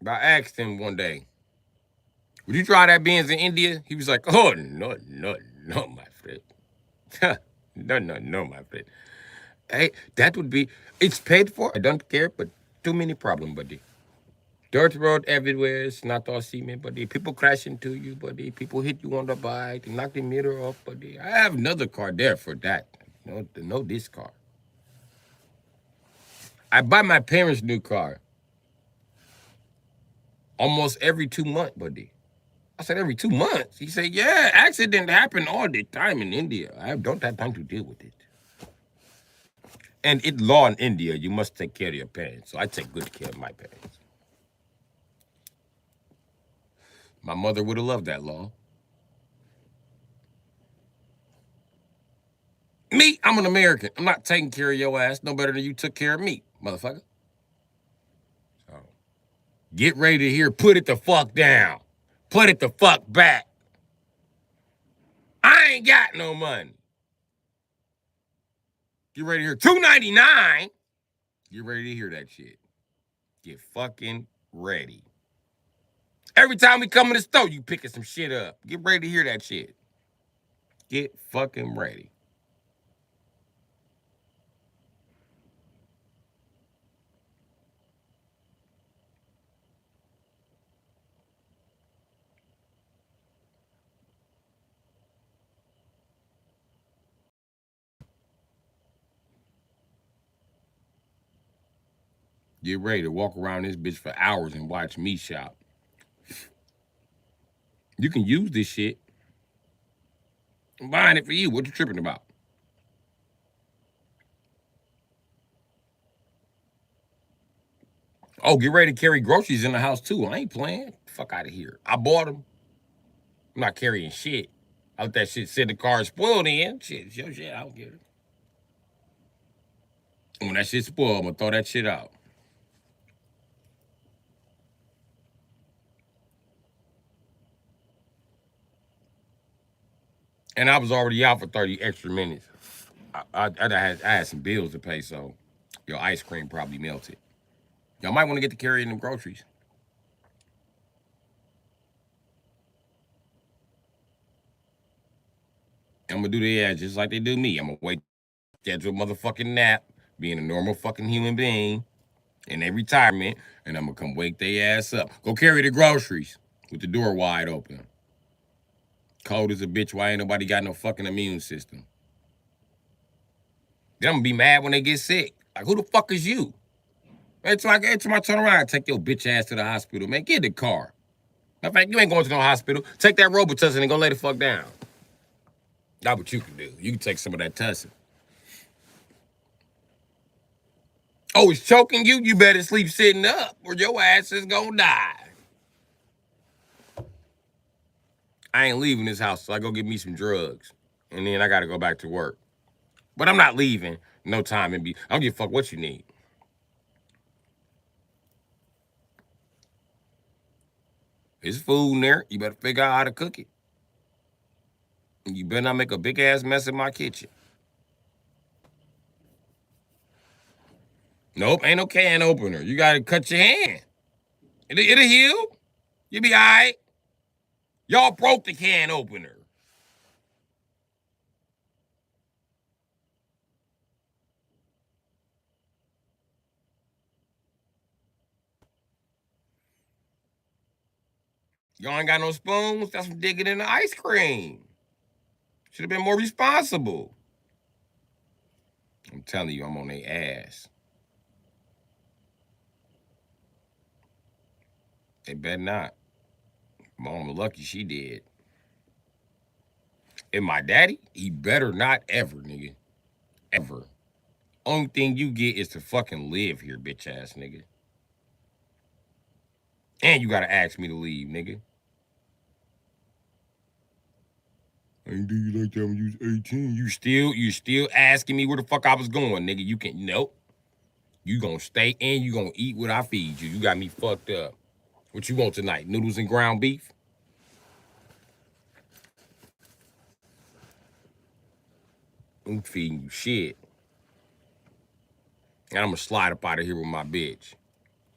But I asked him one day, would you try that Benz in India? He was like, oh, no, my friend. No, my friend. Hey, that would be, it's paid for. I don't care, but too many problems, buddy. Dirt road everywhere. It's not all cement, buddy. People crash into you, buddy. People hit you on the bike. They knock the mirror off, buddy. I have another car there for that. No, this car. I buy my parents' new car almost every 2 months, buddy. I said, every 2 months. He said, yeah, accident happen all the time in India. I don't have time to deal with it. And it law in India, you must take care of your parents. So I take good care of my parents. My mother would have loved that law. Me, I'm an American. I'm not taking care of your ass no better than you took care of me, motherfucker. So get ready to hear, put it the fuck down. Put it the fuck back. I ain't got no money. Get ready to hear $2.99. Get ready to hear that shit. Get fucking ready. Every time we come in the store, you picking some shit up. Get ready to hear that shit. Get fucking ready. Get ready to walk around this bitch for hours and watch me shop. You can use this shit. I'm buying it for you. What you tripping about? Oh, get ready to carry groceries in the house too. I ain't playing. Fuck out of here. I bought them. I'm not carrying shit. I let that shit sit in the car and spoiled in. Shit, it's your shit. I don't get it. When that shit spoiled, I'm gonna throw that shit out. And I was already out for 30 extra minutes. I had some bills to pay, so your ice cream probably melted. Y'all might want to get to carrying them groceries. I'm gonna do their ass just like they do me. I'm gonna wait, schedule a motherfucking nap, being a normal fucking human being in their retirement, and I'm gonna come wake their ass up. Go carry the groceries with the door wide open. Cold as a bitch. Why ain't nobody got no fucking immune system? Then I'm gonna be mad when they get sick. Like, who the fuck is you? It's like every time I turn around, take your bitch ass to the hospital, man. Get in the car. Matter of fact, you ain't going to no hospital. Take that Robitussin and go lay the fuck down. That's what you can do. You can take some of that tussin. Oh, it's choking you? You better sleep sitting up or your ass is gonna die. I ain't leaving this house, so I go get me some drugs. And then I gotta go back to work. But I'm not leaving. No time and I don't give a fuck what you need. There's food in there. You better figure out how to cook it. And you better not make a big ass mess in my kitchen. Nope, ain't no can opener. You gotta cut your hand. It'll heal. You'll be all right. Y'all broke the can opener. Y'all ain't got no spoons? That's from digging in the ice cream. Should have been more responsible. I'm telling you, I'm on their ass. They better not. Mama lucky she did. And my daddy, he better not ever, nigga. Ever. Only thing you get is to fucking live here, bitch ass nigga. And you gotta ask me to leave, nigga. I ain't do you like that when you was 18. You still asking me where the fuck I was going, nigga. You can nope. You gonna stay and you gonna eat what I feed you. You got me fucked up. What you want tonight? Noodles and ground beef? I'm feeding you shit. And I'm gonna slide up out of here with my bitch.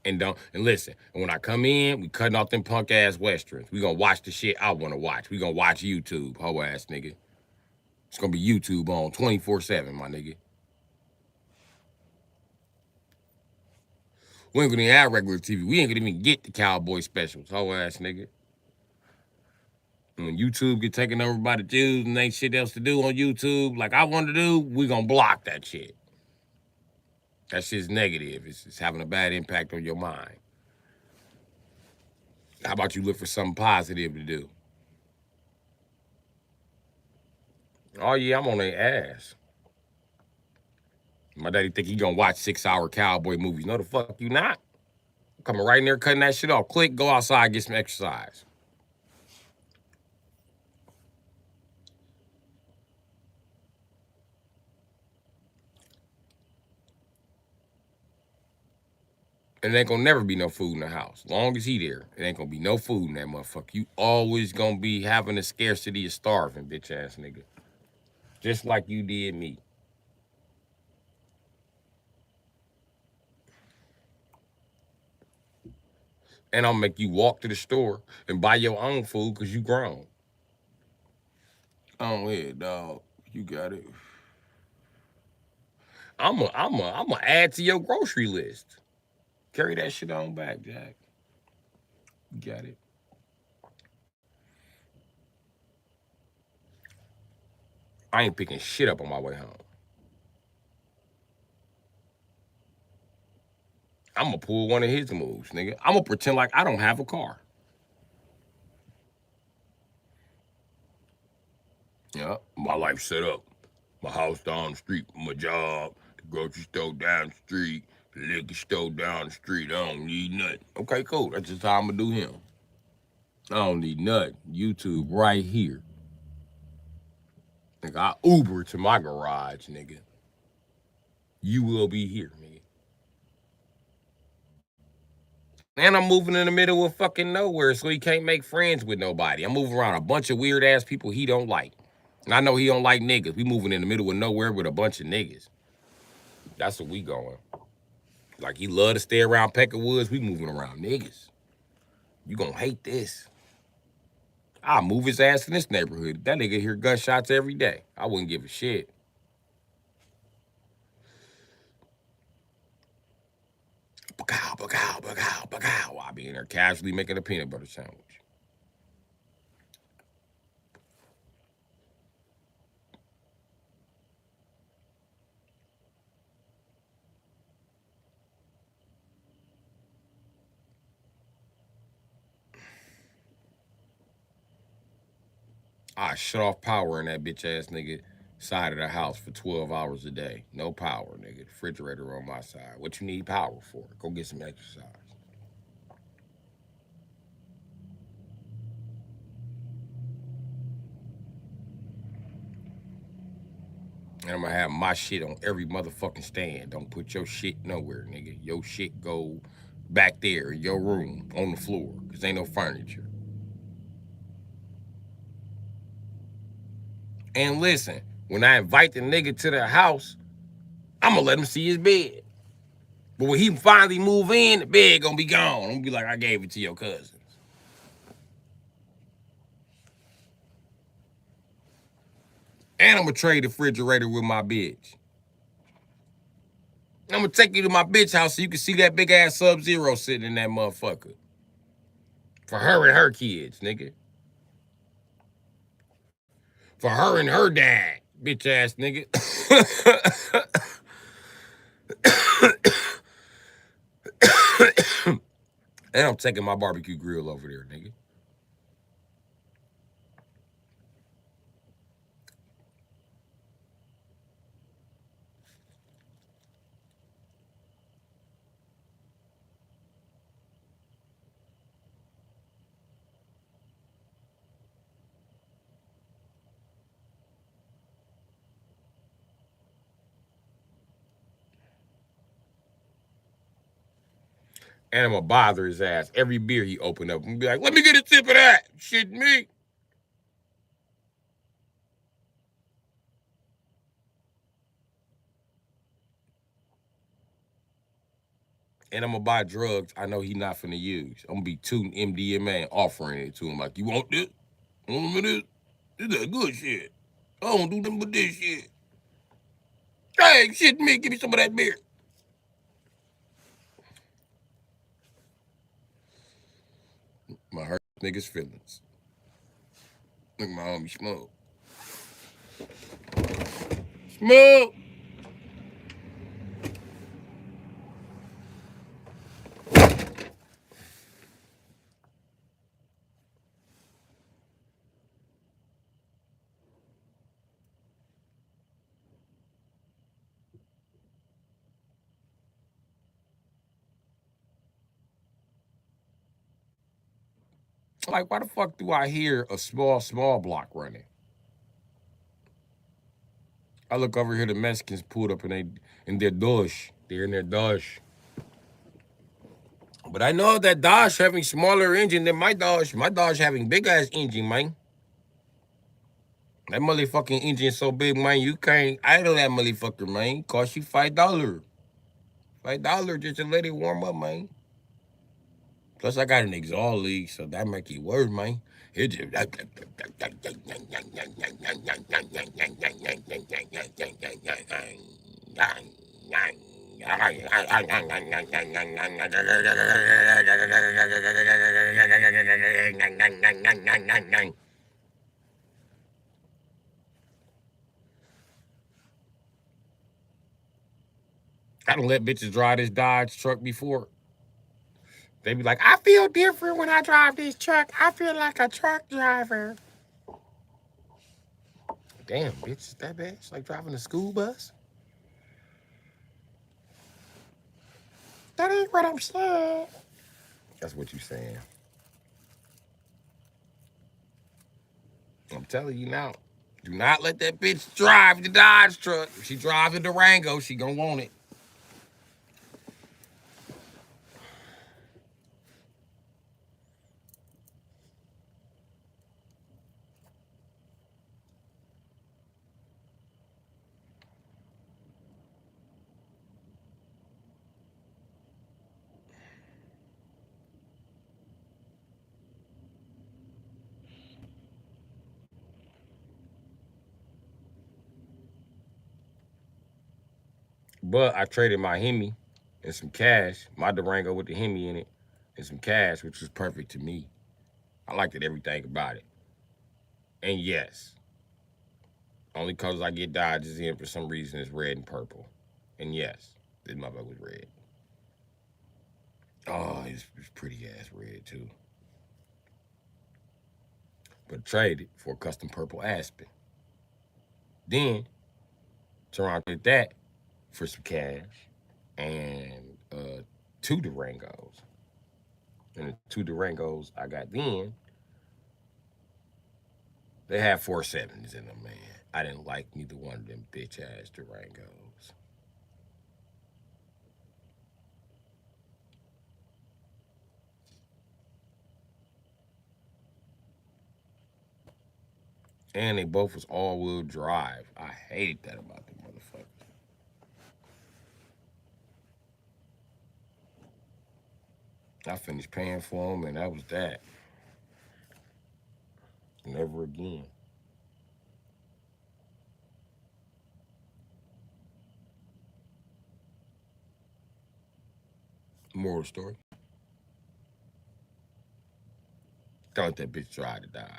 And listen, and when I come in, we cutting off them punk ass westerns. We gonna watch the shit I wanna watch. We gonna watch YouTube, hoe ass nigga. It's gonna be YouTube on 24/7, my nigga. We ain't gonna even have regular TV. We ain't gonna even get the cowboy specials, hoe ass nigga. And when YouTube get taken over by the Jews and ain't shit else to do on YouTube, like I want to do, we gonna block that shit. That shit's negative. It's having a bad impact on your mind. How about you look for something positive to do? Oh yeah, I'm on their ass. My daddy think he gonna watch 6-hour cowboy movies. No, the fuck you not. I'm coming right in there cutting that shit off. Click, go outside, get some exercise. And it ain't gonna never be no food in the house. Long as he there, it ain't gonna be no food in that motherfucker. You always gonna be having a scarcity of starving, bitch ass nigga. Just like you did me. And I'll make you walk to the store and buy your own food because you grown. Oh yeah, dog. You got it. I'm a add to your grocery list. Carry that shit on back, Jack. You got it. I ain't picking shit up on my way home. I'm gonna pull one of his moves, nigga. I'm gonna pretend like I don't have a car. Yeah, my life set up. My house down the street, my job, the grocery store down the street, the liquor store down the street. I don't need nothing. Okay, cool. That's just how I'm gonna do him. I don't need nothing. YouTube right here. Nigga, I Uber to my garage, nigga. You will be here, nigga. And I'm moving in the middle of fucking nowhere, so he can't make friends with nobody. I'm moving around a bunch of weird ass people he don't like. And I know he don't like niggas. We moving in the middle of nowhere with a bunch of niggas. That's what we going. Like he love to stay around Pecker Woods. We moving around niggas. You gonna hate this. I'll move his ass in this neighborhood. That nigga hear gunshots every day. I wouldn't give a shit. Bagow, bagow, bagow, bagow. I'll be in there casually making a peanut butter sandwich. I shut off power in that bitch ass nigga side of the house for 12 hours a day. No power, nigga. Refrigerator on my side. What you need power for? Go get some exercise. And I'm gonna have my shit on every motherfucking stand. Don't put your shit nowhere, nigga. Your shit go back there in your room on the floor, cause ain't no furniture. And listen, when I invite the nigga to the house, I'm gonna let him see his bed. But when he finally move in, the bed gonna be gone. I'm gonna be like, I gave it to your cousins. And I'm gonna trade the refrigerator with my bitch. I'm gonna take you to my bitch house so you can see that big ass Sub-Zero sitting in that motherfucker. For her and her kids, nigga. For her and her dad, bitch ass nigga. And I'm taking my barbecue grill over there, nigga. And I'm gonna bother his ass every beer he open up and be like, let me get a tip of that. Shit me. And I'm gonna buy drugs I know he not finna use. I'm gonna be tooting MDMA and offering it to him like, you want this? Want some of this? This that good shit. I don't do nothing but this shit. Hey, shit me, give me some of that beer. My hurt niggas' feelings. Look at my homie Smoke. Smoke! Like, why the fuck do I hear a small block running? I look over here, the Mexicans pulled up in their Dodge. They're in their Dodge. But I know that Dodge having smaller engine than my Dodge. My Dodge having big ass engine, man. That motherfucking engine so big, man, you can't idle that motherfucker, man. Cost you $5. $5 just to let it warm up, man. Plus, I got an exhaust leak, so that make it worse, man. It just. I don't let bitches drive this Dodge truck before. They be like, I feel different when I drive this truck. I feel like a truck driver. Damn, bitch, is that bad? It's like driving a school bus. That ain't what I'm saying. That's what you saying. I'm telling you now. Do not let that bitch drive the Dodge truck. If she drives the Durango, she gonna want it. But I traded my Hemi and some cash, my Durango with the Hemi in it, and some cash, which was perfect to me. I liked it, everything about it. And yes, only colors I get Dodges in for some reason is red and purple. And yes, this motherfucker was red. Oh, it's pretty ass red too. But traded for a custom purple Aspen. Then turn around with that for some cash and two Durangos. And the two Durangos I got then, they had 4.7s in them, man. I didn't like neither one of them bitch ass Durangos. And they both was all-wheel drive. I hated that about them motherfuckers. I finished paying for them, and that was that. Never again. Moral of the story. Don't let that bitch drive the Dodge.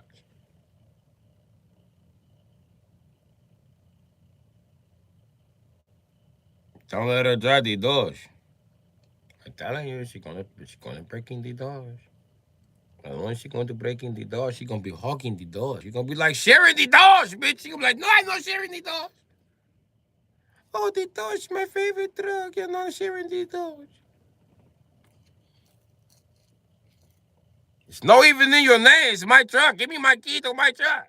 Don't let her drive the Dodge. I'm telling you, she gonna break in the Dodge. And when she going to break in the Dodge, she gonna be hogging the Dodge. She gonna be like, sharing the Dodge, bitch. She gonna be like, no, I'm not sharing the Dodge. Oh, the Dodge is my favorite truck. You're not sharing the Dodge. It's not even in your name. It's my truck. Give me my key to my truck.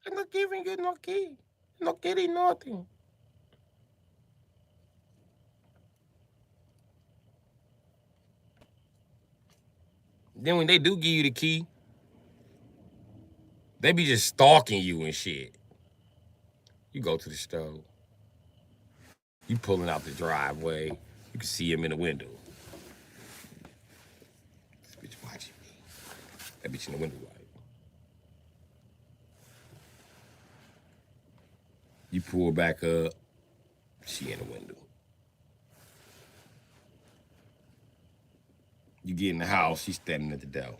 I'm not giving you no key. I'm not getting nothing. Then when they do give you the key, they be just stalking you and shit. You go to the stove. You pulling out the driveway. You can see him in the window. This bitch watching me. That bitch in the window like. You pull back up. She in the window. You get in the house. She's standing at the door.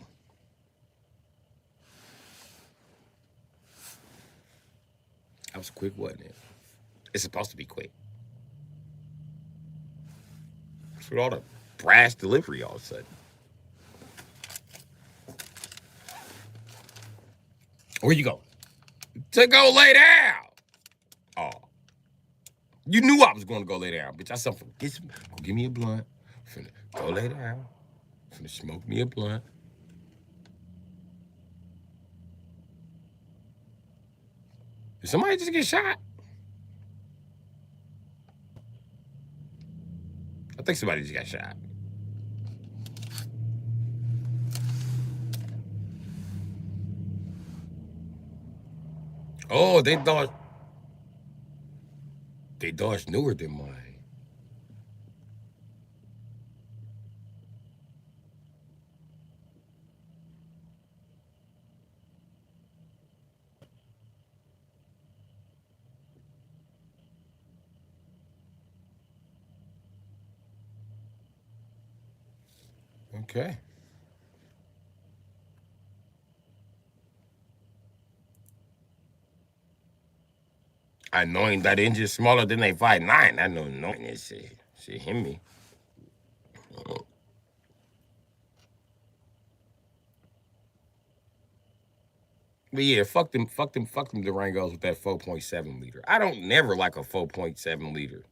That was quick, wasn't it? It's supposed to be quick. With all the brash delivery all of a sudden. Where you go? To go lay down. Oh. You knew I was going to go lay down, bitch. I said, go give me a blunt. Finna go lay down. Finna smoke me a blunt. Did somebody just get shot? I think somebody just got shot. Oh, they dodged newer than mine. Okay. I knowing that engine smaller than they 5.9. I know knowing this shit. Shit hit me. But yeah, fuck them Durangos with that 4.7 liter. I don't never like a 4.7 liter.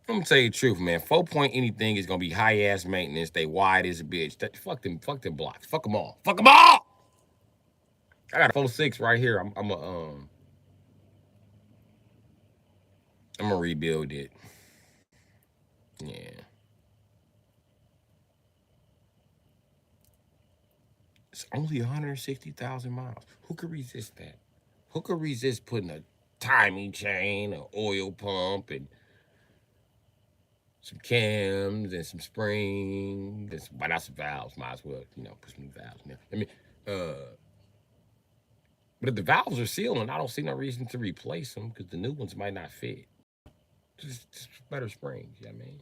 I'm gonna tell you the truth, man. 4 point anything is gonna be high ass maintenance. They wide as a bitch. Fuck them blocks. Fuck them all. Fuck them all. I got a 4.6 right here. I'm gonna rebuild it. Yeah. It's only 160,000 miles. Who could resist that? Who could resist putting a timing chain, an oil pump, and some cams and some springs and some, but not some valves? Might as well, put some valves in there. But if the valves are sealing, I don't see no reason to replace them because the new ones might not fit. Just better springs, you know what I mean?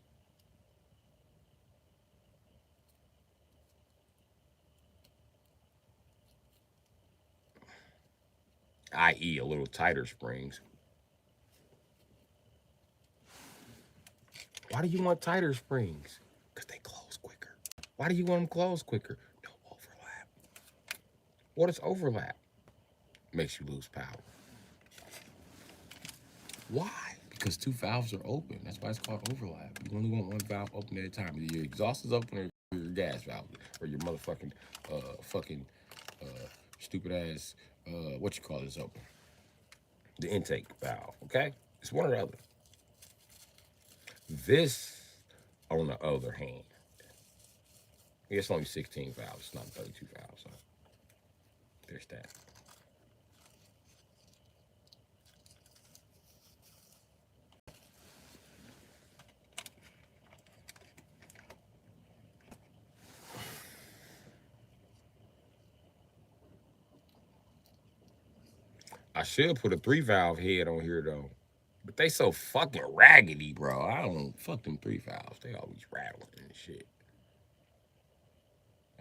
I.e., a little tighter springs. Why do you want tighter springs? Because they close quicker. Why do you want them closed quicker? No overlap. What is overlap? Makes you lose power. Why? Because two valves are open. That's why it's called overlap. You only want one valve open at a time. Either your exhaust is open or your gas valve or your motherfucking fucking uh, stupid ass what you call this open. The intake valve. Okay? It's one or the other. This, on the other hand, it's only 16 valves. It's not 32 valves. So there's that. I should put a 3 valve head on here though. But they so fucking raggedy, bro. I don't fuck them 3 valves. They always rattling and shit.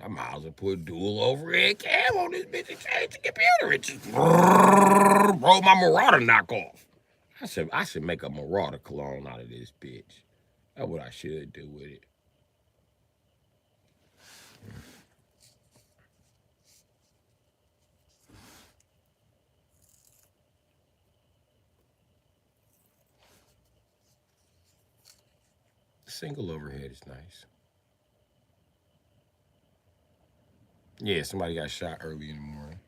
I might as well put dual overhead cam on this bitch and change the computer. It just roll my Marauder knockoff. I should make a Marauder cologne out of this bitch. That's what I should do with it. Single overhead is nice. Yeah, somebody got shot early in the morning.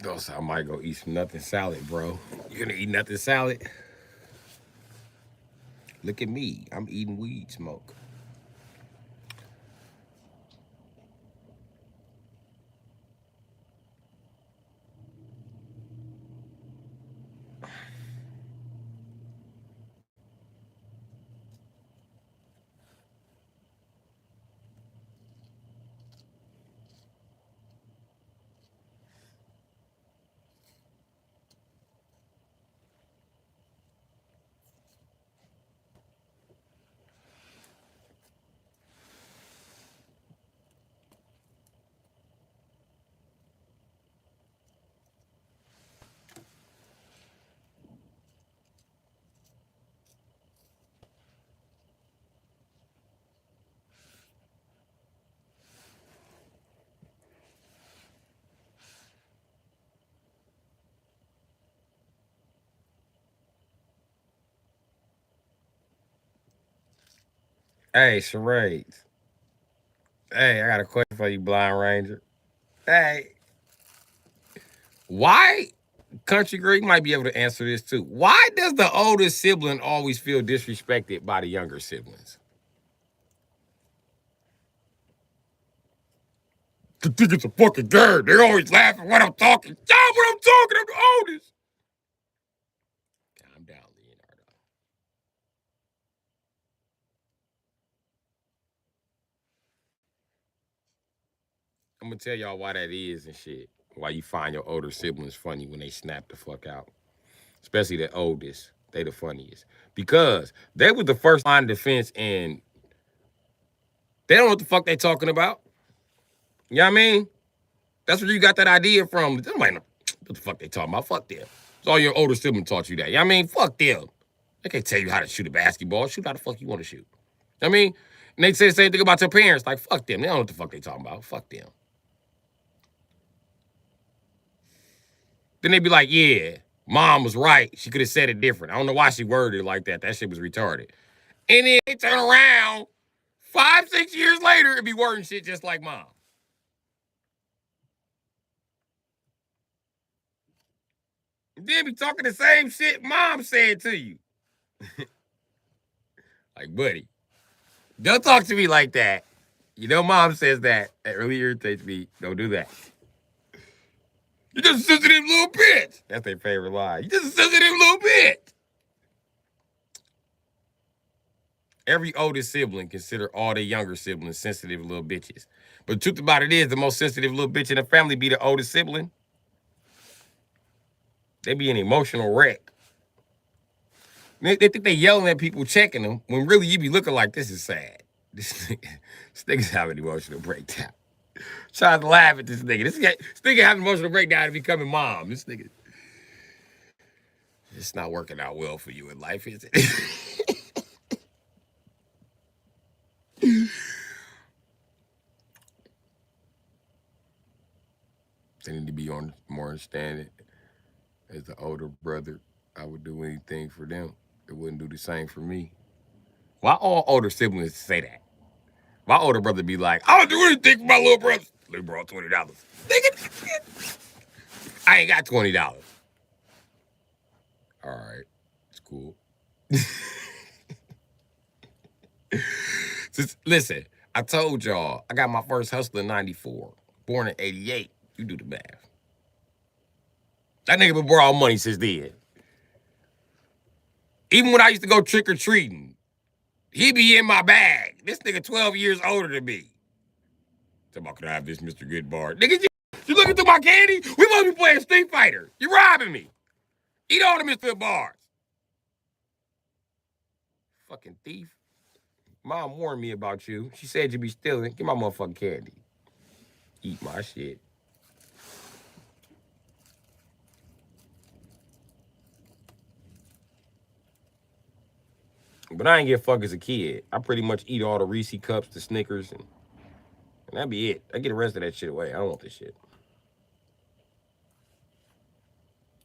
Those I might go eat some nothing salad, bro. You gonna eat nothing salad? Look at me. I'm eating weed smoke. Hey, charades. Hey, I got a question for you, Blind Ranger. Hey, why? Country girl, you might be able to answer this too. Why does the oldest sibling always feel disrespected by the younger siblings? You think it's a fucking game. They always laughing when I'm talking. Yeah, when I'm talking, I'm the oldest. Calm down, Leonardo. I'm gonna tell y'all why that is and shit. Why you find your older siblings funny when they snap the fuck out. Especially the oldest. They the funniest. Because they was the first line of defense and they don't know what the fuck they talking about. You know what I mean? That's where you got that idea from. They might not, what the fuck they talking about? Fuck them. It's all your older sibling taught you that. You know what I mean? Fuck them. They can't tell you how to shoot a basketball. Shoot how the fuck you want to shoot. You know what I mean? And they say the same thing about their parents. Like, fuck them. They don't know what the fuck they talking about. Fuck them. Then they be like, yeah, mom was right. She could have said it different. I don't know why she worded it like that. That shit was retarded. And then they turn around 5, 6 years later and be wording shit just like mom. And then be talking the same shit mom said to you. Like, buddy, don't talk to me like that. You know mom says that. That really irritates me. Don't do that. You're just a sensitive little bitch. That's their favorite line. You're just a sensitive little bitch. Every oldest sibling consider all their younger siblings sensitive little bitches. But the truth about it is, the most sensitive little bitch in the family be the oldest sibling. They be an emotional wreck. They think they yelling at people checking them when really you be looking like, this is sad. This nigga's having an emotional breakdown. Trying to laugh at this nigga. This nigga having an emotional breakdown and becoming mom. This nigga, it's not working out well for you in life, is it? They need to be on more understanding. As the older brother, I would do anything for them. They wouldn't do the same for me. Why all older siblings say that? My older brother be like, I don't do anything for my little brother. They brought $20. Nigga, I ain't got $20. All right, it's cool. Listen, I told y'all I got my first hustle in '94. Born in '88. You do the math. That nigga been borrowing money since then. Even when I used to go trick or treating, he be in my bag. This nigga 12 years older than me. Tell me, can I have this, Mr. Goodbar? Nigga, you looking through my candy? We supposed to be playing Street Fighter. You robbing me. Eat all the Mr. Bars. Fucking thief. Mom warned me about you. She said you be stealing. Get my motherfucking candy. Eat my shit. But I ain't get fuck as a kid. I pretty much eat all the Reese cups, the Snickers, and that'd be it. I get the rest of that shit away. I don't want this shit.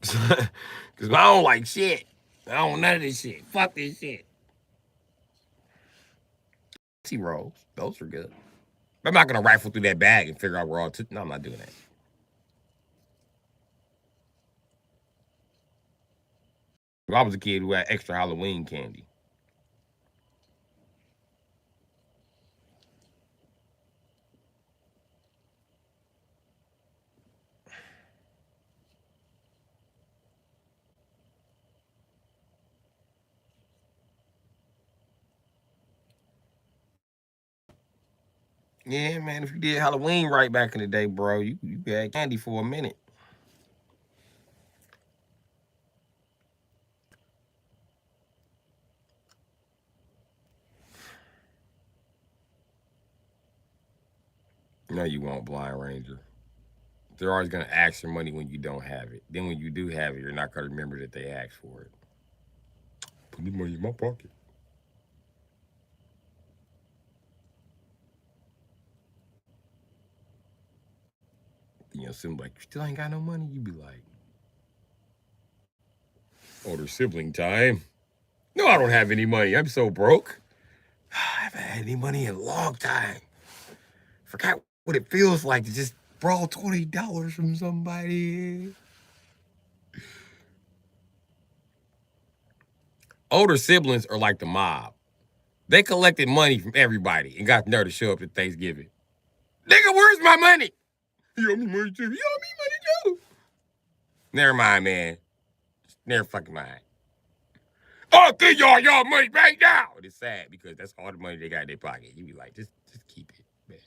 Because I don't like shit. I don't want none of this shit. Fuck this shit. Rolls. Those are good. I'm not going to rifle through that bag and figure out where all... No, I'm not doing that. I was a kid who had extra Halloween candy. Yeah, man. If you did Halloween right back in the day, bro, you had candy for a minute. No, you won't, Blind Ranger. They're always gonna ask for money when you don't have it. Then when you do have it, you're not gonna remember that they asked for it. Put the money in my pocket. You know, something like, you still ain't got no money. You be like, older sibling time. No, I don't have any money. I'm so broke. I haven't had any money in a long time. Forgot what it feels like to just borrow $20 from somebody. Older siblings are like the mob. They collected money from everybody and got the nerve to show up at Thanksgiving. Nigga, where's my money? You owe me money too. You owe me money too. Never mind, man. Never fucking mind. I'll give y'all money right now. It's sad because that's all the money they got in their pocket. You be like, just keep it, man.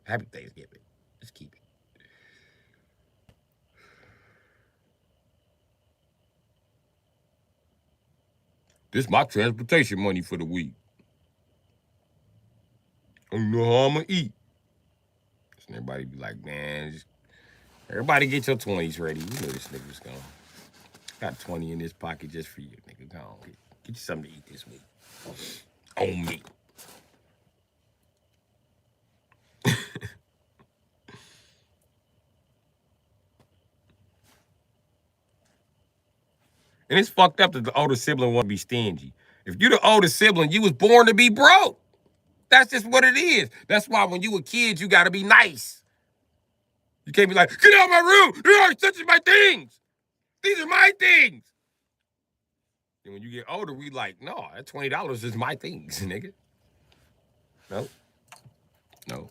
Happy Thanksgiving. Just keep it. This is my transportation money for the week. I don't know how I'm gonna eat. And everybody be like, man, everybody get your 20s ready. You know this nigga's gone. Got 20 in this pocket just for you, nigga. Go on. Get you something to eat this week. On me. And it's fucked up that the older sibling want to be stingy. If you're the older sibling, you was born to be broke. That's just what it is. That's why when you a kid, you gotta be nice. You can't be like, get out of my room. You're always touching my things. These are my things. And when you get older, we like, no, that $20 is my things, nigga. No. No.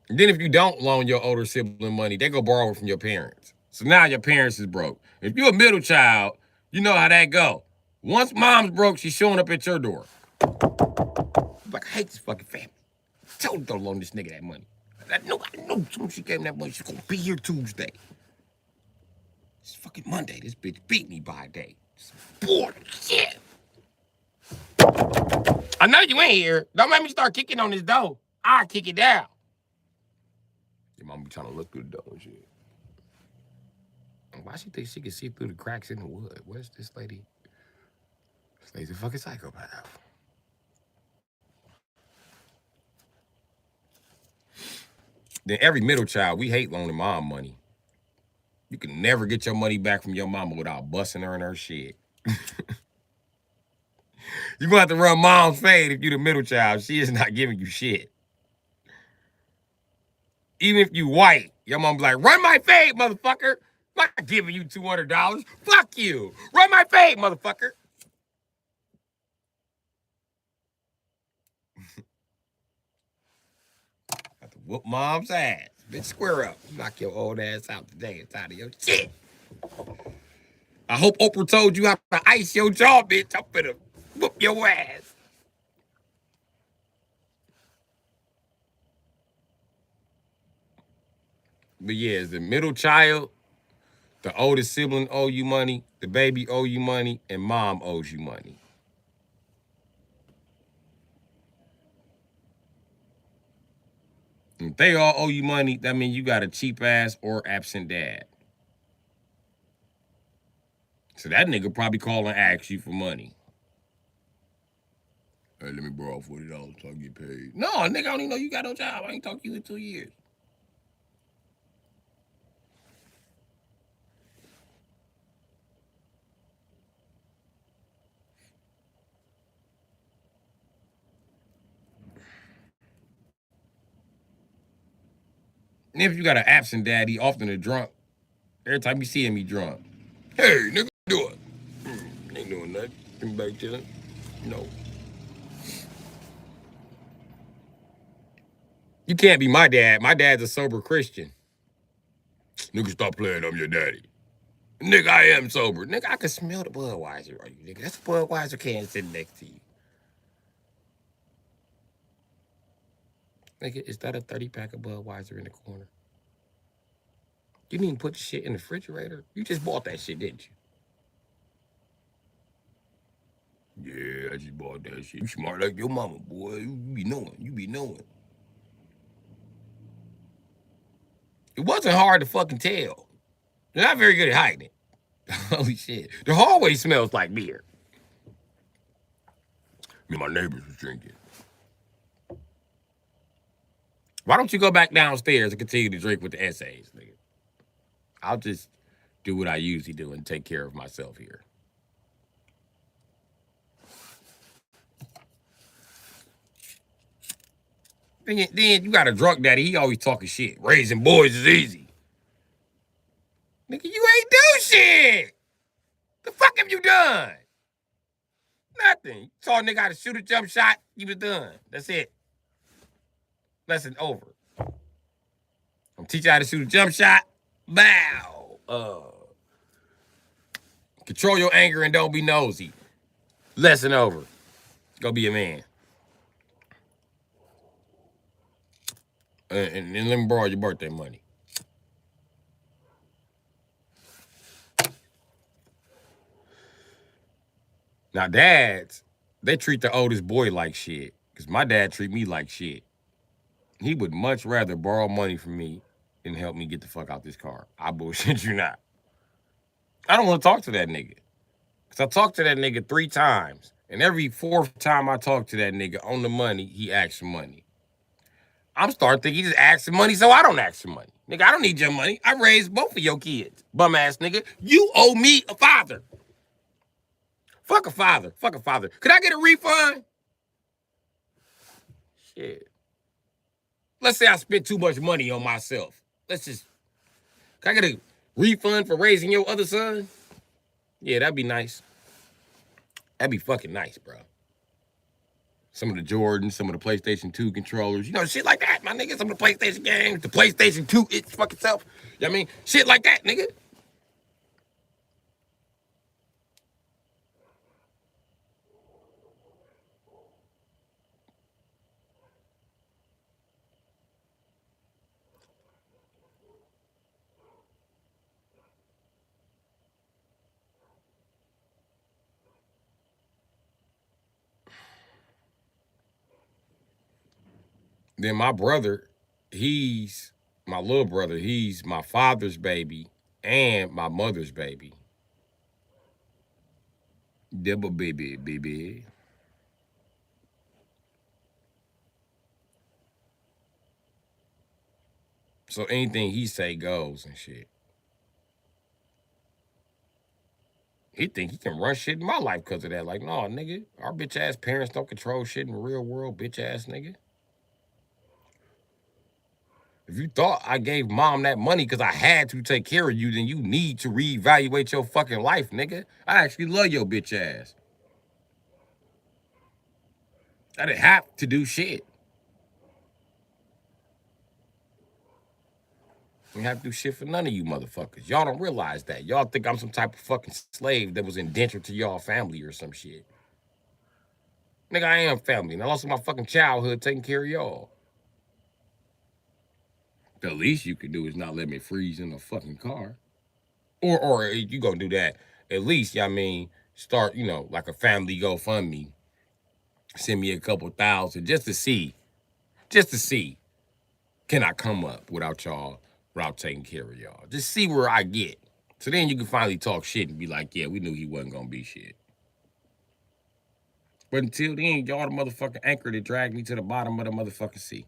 And then if you don't loan your older sibling money, they go borrow it from your parents. So now your parents is broke. If you're a middle child, you know how that go. Once mom's broke, she's showing up at your door. Like, I hate this fucking family. Tell them don't loan this nigga that money. I know as soon as she gave me that money, she's gonna be here Tuesday. It's fucking Monday. This bitch beat me by a day. Bullshit. I know you ain't here. Don't make me start kicking on this door. I'll kick it down. Your mom be trying to look through the door and shit. Why she think she can see through the cracks in the wood? Where's this lady? This lady's a fucking psychopath. Then every middle child, we hate loaning mom money. You can never get your money back from your mama without busting her in her shit. You're gonna have to run mom's fade if you're the middle child. She is not giving you shit. Even if you white, your mom be like, run my fade, motherfucker. I'm not giving you $200. Fuck you. Run my fade, motherfucker. Have to whoop mom's ass. Bitch, square up. Knock your old ass out today. It's out of your shit. I hope Oprah told you how to ice your jaw, bitch. I'm finna whoop your ass. But yeah, as the middle child, the oldest sibling owe you money, the baby owe you money, and mom owes you money. If they all owe you money, that means you got a cheap ass or absent dad. So that nigga probably call and ask you for money. Hey, let me borrow $40 so I get paid. No, nigga, I don't even know you got no job. I ain't talked to you in 2 years. And if you got an absent dad, he often a drunk. Every time you see him, he drunk. Hey, nigga, do it. Ain't doing nothing. Come back to them. No. You can't be my dad. My dad's a sober Christian. Nigga, stop playing. I'm your daddy. Nigga, I am sober. Nigga, I can smell the Budweiser on you, nigga. That's a Budweiser can sitting next to you. Nigga, is that a 30-pack of Budweiser in the corner? You didn't even put the shit in the refrigerator. You just bought that shit, didn't you? Yeah, I just bought that shit. You smart like your mama, boy. You be knowing. You be knowing. It wasn't hard to fucking tell. You're not very good at hiding it. Holy shit. The hallway smells like beer. Me and my neighbors was drinking. Why don't you go back downstairs and continue to drink with the essays, nigga? I'll just do what I usually do and take care of myself here. Then you got a drunk daddy. He always talking shit. Raising boys is easy. Nigga, you ain't do shit. The fuck have you done? Nothing. You taught a nigga how to shoot a jump shot. You was done. That's it. Lesson over. I'm teaching you how to shoot a jump shot. Bow. Control your anger and don't be nosy. Lesson over. Go be a man. And let me borrow your birthday money. Now, dads, they treat the oldest boy like shit. Because my dad treat me like shit. He would much rather borrow money from me than help me get the fuck out this car. I bullshit you not. I don't want to talk to that nigga. Because I talked to that nigga 3 times. And every 4th time I talk to that nigga on the money, he asks for money. I'm starting to think he just asks for money so I don't ask for money. Nigga, I don't need your money. I raised both of your kids. Bum ass nigga. You owe me a father. Fuck a father. Fuck a father. Could I get a refund? Shit. Let's say I spent too much money on myself. Can I get a refund for raising your other son? Yeah, that'd be nice. That'd be fucking nice, bro. Some of the Jordans, some of the PlayStation 2 controllers, you know, shit like that, my nigga. Some of the PlayStation games, the PlayStation 2, its fucking self. You know what I mean? Shit like that, nigga. Then my brother, he's my little brother. He's my father's baby and my mother's baby. Double baby, baby. So anything he say goes and shit. He think he can run shit in my life because of that. Like, no, nigga, our bitch ass parents don't control shit in the real world, bitch ass nigga. If you thought I gave mom that money because I had to take care of you, then you need to reevaluate your fucking life, nigga. I actually love your bitch ass. I didn't have to do shit. I didn't have to do shit for none of you motherfuckers. Y'all don't realize that. Y'all think I'm some type of fucking slave that was indentured to y'all family or some shit. Nigga, I am family, and I lost my fucking childhood taking care of y'all. The least you could do is not let me freeze in the fucking car. Or you gonna do that, at least, I mean, start, like a family GoFundMe. Send me a couple thousand just to see, can I come up without taking care of y'all? Just see where I get. So then you can finally talk shit and be like, yeah, we knew he wasn't gonna be shit. But until then, y'all the motherfucking anchor that dragged me to the bottom of the motherfucking sea.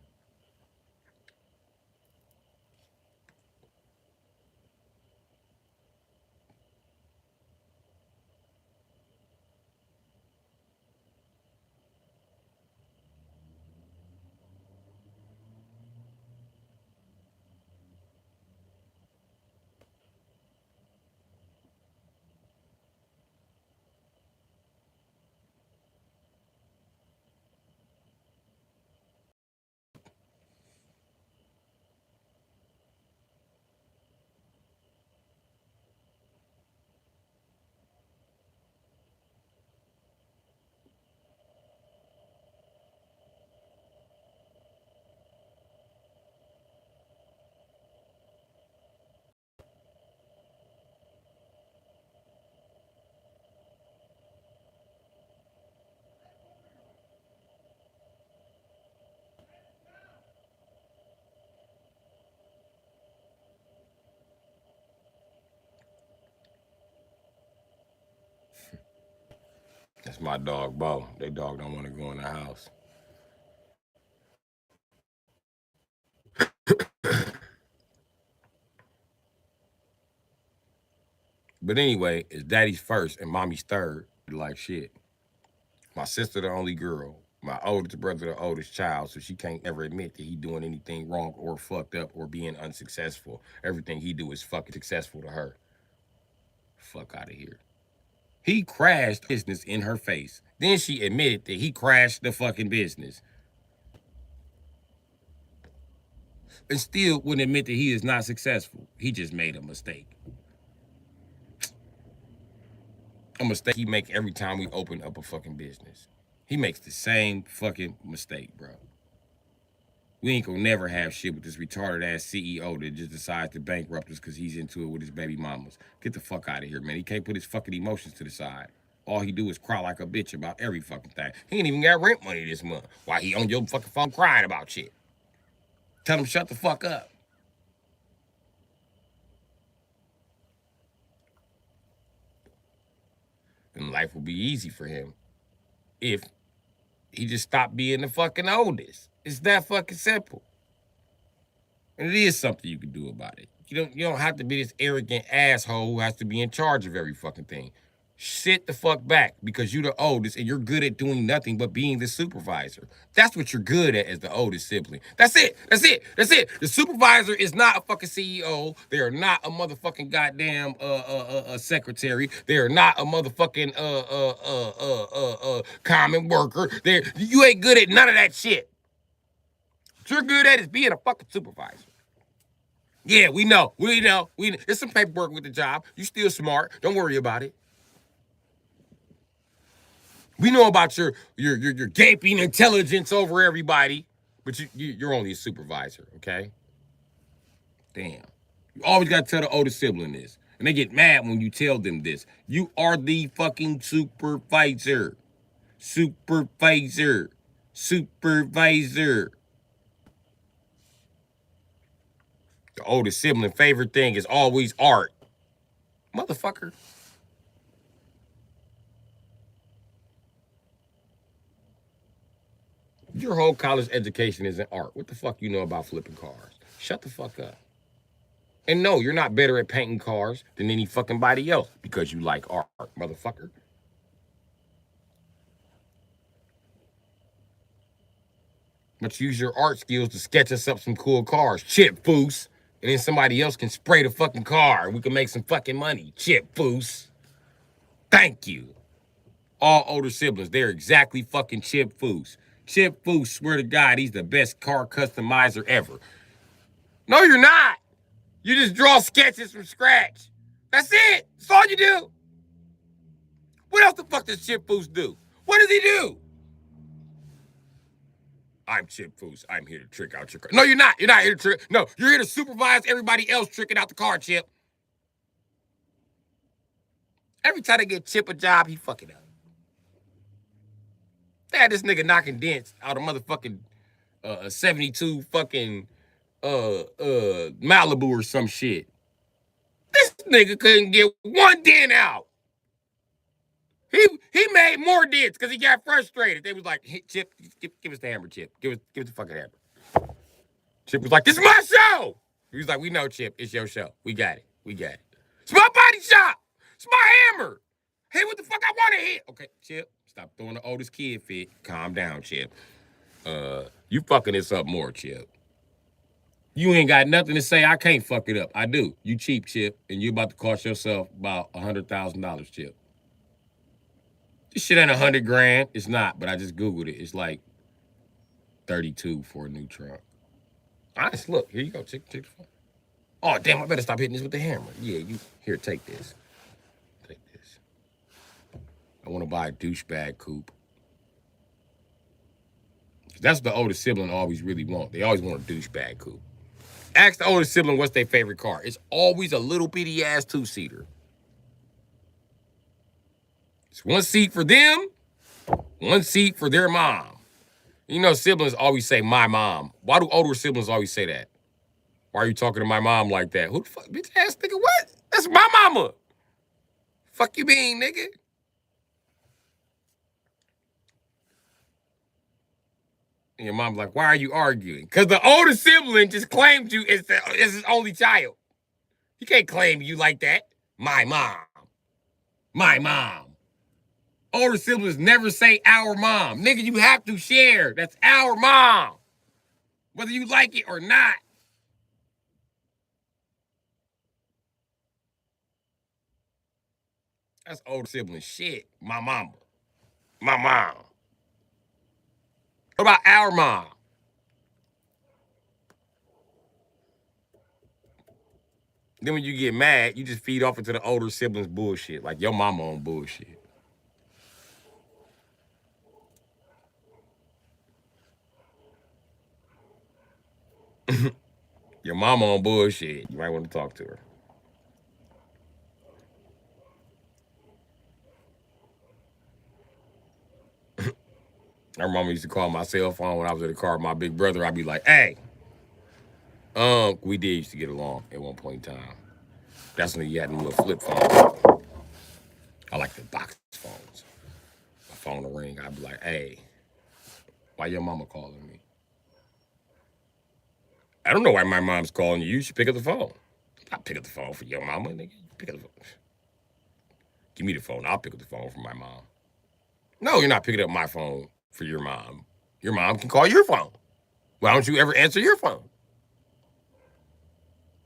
That's my dog, Bo. They dog don't want to go in the house. But anyway, it's daddy's first and mommy's third. Like shit. My sister, the only girl. My oldest brother, the oldest child, so she can't ever admit that he doing anything wrong or fucked up or being unsuccessful. Everything he do is fucking successful to her. Fuck out of here. He crashed business in her face. Then she admitted that he crashed the fucking business. And still wouldn't admit that he is not successful. He just made a mistake. A mistake he make every time we open up a fucking business. He makes the same fucking mistake, bro. We ain't gonna never have shit with this retarded ass CEO that just decides to bankrupt us because he's into it with his baby mamas. Get the fuck out of here, man. He can't put his fucking emotions to the side. All he do is cry like a bitch about every fucking thing. He ain't even got rent money this month. Why he on your fucking phone crying about shit? Tell him shut the fuck up. And life will be easy for him if he just stopped being the fucking oldest. It's that fucking simple. And it is something you can do about it. You don't have to be this arrogant asshole who has to be in charge of every fucking thing. Sit the fuck back because you're the oldest and you're good at doing nothing but being the supervisor. That's what you're good at as the oldest sibling. That's it. That's it. That's it. The supervisor is not a fucking CEO. They are not a motherfucking goddamn secretary. They are not a motherfucking common worker. You ain't good at none of that shit. What you're good at is being a fucking supervisor. Yeah, we know. There's some paperwork with the job. You still smart. Don't worry about it. We know about your gaping intelligence over everybody, but you're only a supervisor, okay? Damn. You always got to tell the older sibling this. And they get mad when you tell them this. You are the fucking supervisor. Supervisor. Supervisor. The older sibling favorite thing is always art. Motherfucker. Your whole college education is in art. What the fuck you know about flipping cars? Shut the fuck up. And no, you're not better at painting cars than any fucking body else because you like art, motherfucker. Let's use your art skills to sketch us up some cool cars. Chip foos. And then somebody else can spray the fucking car and we can make some fucking money. Chip foos. Thank you. All older siblings, they're exactly fucking Chip foos. Chip foos, swear to God, he's the best car customizer ever. No, you're not. You just draw sketches from scratch. That's it. That's all you do. What else the fuck does Chip Foos do? What does he do? I'm Chip Foos. I'm here to trick out your car. No, you're not. You're not here to trick. No, you're here to supervise everybody else tricking out the car, Chip. Every time they get Chip a job, he fuck it up. They had this nigga knocking dents out of motherfucking 72 fucking Malibu or some shit. This nigga couldn't get one dent out. He made more dents because he got frustrated. They was like, hey, Chip, give us the hammer, Chip. Give us the fucking hammer. Chip was like, this is my show. He was like, we know, Chip. It's your show. We got it. It's my body shop. It's my hammer. Hey, what the fuck I want to hit? Okay, Chip, stop throwing the oldest kid fit. Calm down, Chip. You fucking this up more, Chip. You ain't got nothing to say. I can't fuck it up. I do. You cheap, Chip, and you about to cost yourself about $100,000, Chip. This shit ain't 100 grand. It's not, but I just Googled it. It's like 32 for a new truck. Honest, look, here you go. Check the phone. Oh, damn, I better stop hitting this with the hammer. Yeah, here, take this. Take this. I want to buy a douchebag coupe. That's what the older sibling always really want. They always want a douchebag coupe. Ask the older sibling what's their favorite car. It's always a little bitty ass two-seater. It's one seat for them, one seat for their mom. You know, siblings always say, my mom. Why do older siblings always say that? Why are you talking to my mom like that? Who the fuck, bitch ass nigga, what? That's my mama. Fuck you mean, nigga? And your mom's like, why are you arguing? Because the older sibling just claimed you as his only child. You can't claim you like that. My mom. My mom. Older siblings never say our mom. Nigga, you have to share. That's our mom. Whether you like it or not. That's older sibling shit. My mama. My mom. What about our mom? Then when you get mad, you just feed off into the older siblings bullshit. Like your mama on bullshit. Your mama on bullshit. You might want to talk to her. Our mama used to call my cell phone when I was in the car with my big brother. I'd be like, hey, we did used to get along at one point in time. That's when you had them little flip phones. I like the box phones. My phone will ring. I'd be like, hey, why your mama calling me? I don't know why my mom's calling you. You should pick up the phone. I'll pick up the phone for your mama, nigga. Pick up the phone. Give me the phone. I'll pick up the phone for my mom. No, you're not picking up my phone for your mom. Your mom can call your phone. Why don't you ever answer your phone?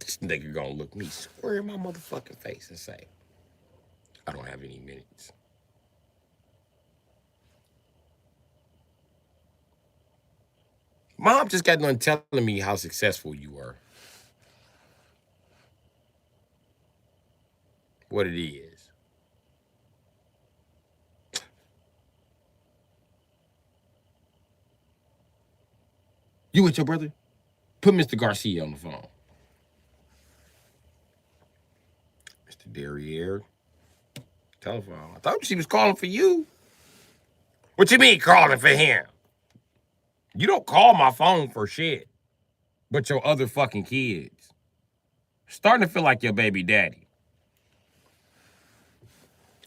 This nigga gonna look me square in my motherfucking face and say, I don't have any minutes. Mom just got done telling me how successful you were. What it is. You with your brother? Put Mr. Garcia on the phone. Mr. Derriere. Telephone. I thought she was calling for you. What you mean calling for him? You don't call my phone for shit. But your other fucking kids. Starting to feel like your baby daddy.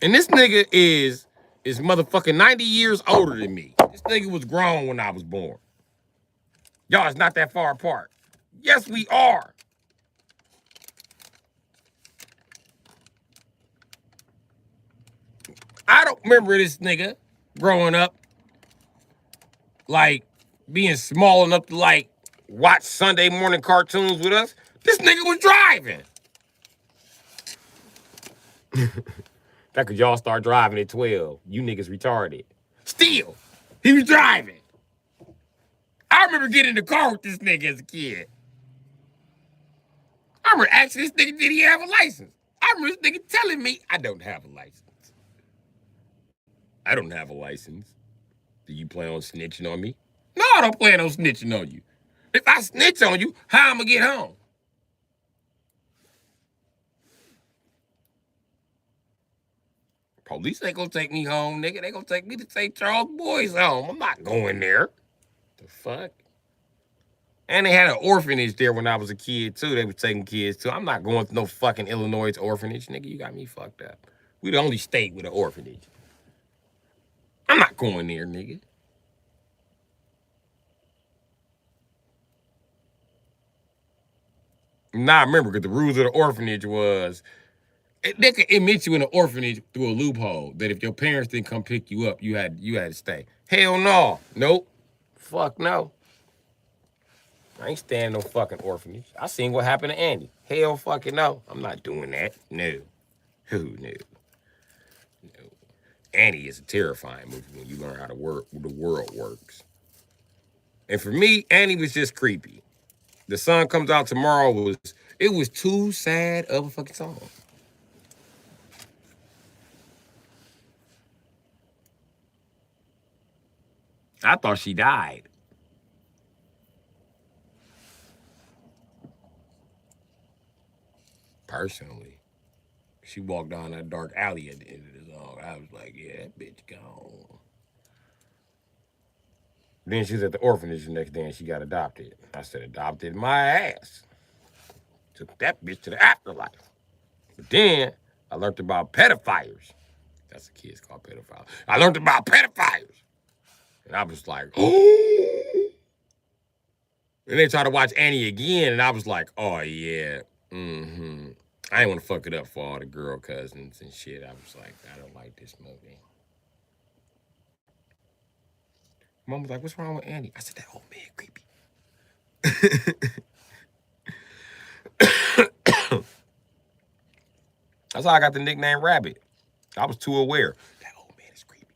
And this nigga is motherfucking 90 years older than me. This nigga was grown when I was born. Y'all is not that far apart. Yes, we are. I don't remember this nigga growing up, like, being small enough to, like, watch Sunday morning cartoons with us. This nigga was driving. That could y'all start driving at 12. You niggas retarded. Still, he was driving. I remember getting in the car with this nigga as a kid. I remember asking this nigga, did he have a license? I remember this nigga telling me, I don't have a license. I don't have a license. Do you plan on snitching on me? No, I don't plan on snitching on you. If I snitch on you, how I'm gonna get home? Police ain't gonna take me home, nigga. They gonna take me to St. Charles Boys home. I'm not going there. The fuck? And they had an orphanage there when I was a kid, too. They was taking kids, too. I'm not going to no fucking Illinois orphanage, nigga. You got me fucked up. We the only state with an orphanage. I'm not going there, nigga. Now I remember, because the rules of the orphanage was, they could admit you in an orphanage through a loophole, that if your parents didn't come pick you up, you had to stay. Hell no. Nope. Fuck no. I ain't staying in no fucking orphanage. I seen what happened to Andy. Hell fucking no. I'm not doing that. No. Who knew? No. Andy is a terrifying movie when you learn how the world works. And for me, Andy was just creepy. The Sun Comes Out Tomorrow was too sad of a fucking song. I thought she died. Personally. She walked down that dark alley at the end of the song. I was like, yeah, that bitch gone. Then she was at the orphanage the next day and she got adopted. I said, adopted my ass. Took that bitch to the afterlife. But then I learned about pedophiles. That's the kids called pedophiles. I learned about pedophiles. And I was like, oh. And they tried to watch Annie again, and I was like, oh yeah, I didn't want to fuck it up for all the girl cousins and shit. I was like, I don't like this movie. Mom was like, what's wrong with Annie? I said, that old man creepy. That's how I got the nickname Rabbit. I was too aware. That old man is creepy.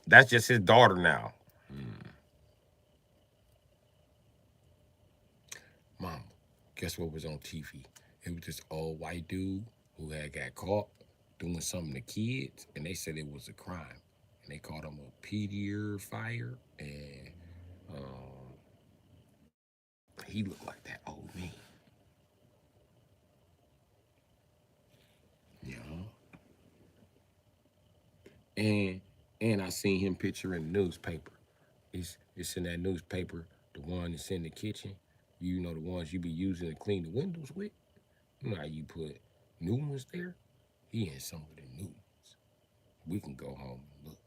That's just his daughter now. Mom, guess what was on TV? It was this old white dude who had got caught doing something to kids, and they said it was a crime. And they called him a pedophile, and um, he looked like that old man. Yeah. And I seen him picture in the newspaper. It's in that newspaper, the one that's in the kitchen. You know, the ones you be using to clean the windows with. You know how you put new ones there? He in some of the new ones. We can go home and look.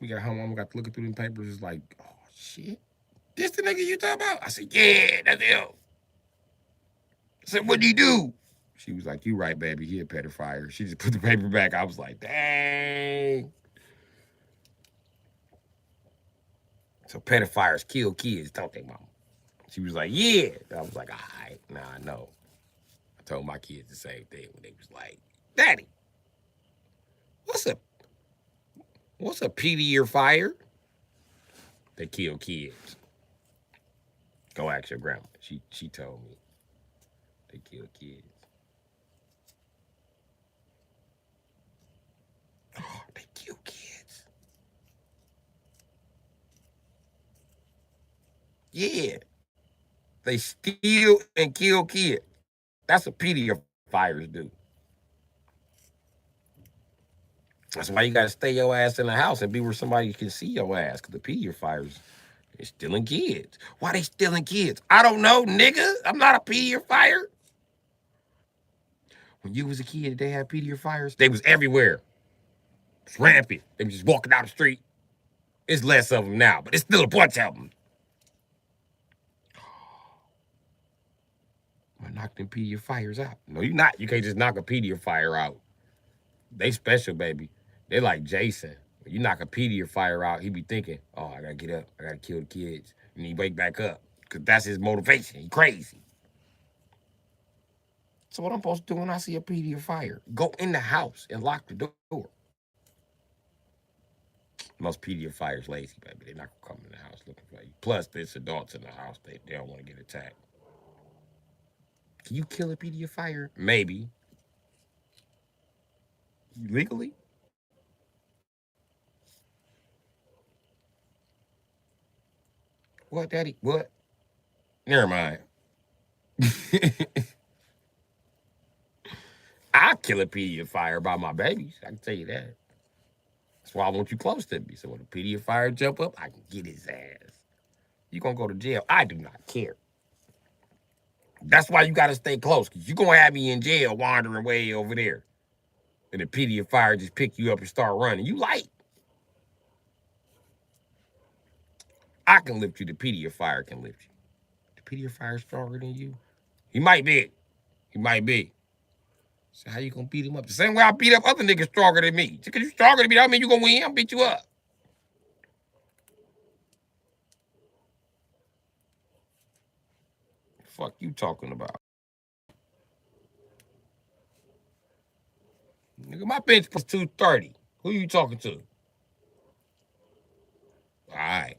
We got home, I got looking through them papers. It's like, oh shit. This the nigga you talking about? I said, yeah, that's him. I said, what'd he do? She was like, you right, baby. He a pedophile. She just put the paper back. I was like, dang. So pedophiles kill kids, don't they, mama? She was like, yeah. I was like, all right, now I know. I told my kids the same thing when they was like, Daddy, what's a PD or fire? They kill kids. Go ask your grandma. She told me they kill kids. Oh, they kill kids. Yeah. They steal and kill kids. That's what pedophiles do. That's why you gotta stay your ass in the house and be where somebody can see your ass. Cause the pedophiles, they stealing kids. Why they stealing kids? I don't know, nigga. I'm not a pedophile. When you was a kid, they had pedophiles. They was everywhere. It's rampant. They was just walking down the street. It's less of them now, but it's still a bunch of them. I knock them pedophiles out. No, you not. You can't just knock a pedophile out. They special, baby. They like Jason. When you knock a pedophile out, he be thinking, oh, I gotta get up. I gotta kill the kids. And he wake back up. Cause that's his motivation. He crazy. So what I'm supposed to do when I see a pedophile? Go in the house and lock the door. Most pedophiles lazy, baby. They're not gonna come in the house looking for you. Plus, there's adults in the house. They don't want to get attacked. Can you kill a pedophile? Maybe. Legally? What, daddy? What? Never mind. I'll kill a pedophile by my babies. I can tell you that. That's why I want you close to me. So when a pedophile jump up, I can get his ass. You gonna go to jail? I do not care. That's why you gotta stay close, because you gonna have me in jail wandering way over there. And the pedophile just pick you up and start running. You light. I can lift you. The pedophile can lift you. The pedophile stronger than you? He might be. He might be. So how you gonna beat him up? The same way I beat up other niggas stronger than me. Just because you stronger than me, that mean you gonna win. I'll beat you up. Fuck you talking about? Nigga, my bench press 230. Who you talking to? All right.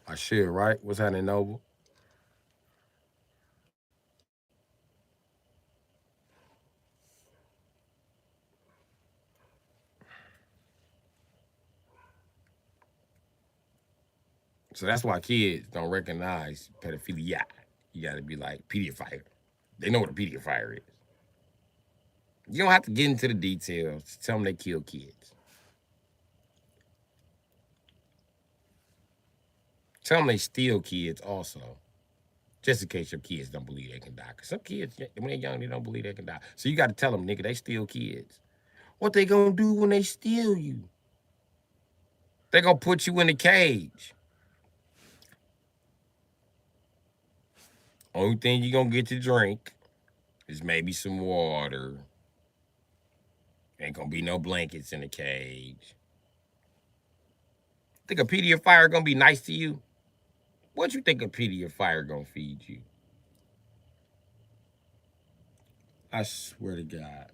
I should, right? What's happening, Noble? So that's why kids don't recognize pedophilia. You gotta be like pedophile. They know what a pedophile is. You don't have to get into the details. Tell them they kill kids. Tell them they steal kids also. Just in case your kids don't believe they can die. Because some kids, when they're young, they don't believe they can die. So you got to tell them, nigga, they steal kids. What they gonna do when they steal you? They gonna put you in a cage. Only thing you gonna get to drink is maybe some water. Ain't gonna be no blankets in the cage. Think a pedophile gonna be nice to you? What you think a pedophile gonna feed you? I swear to God.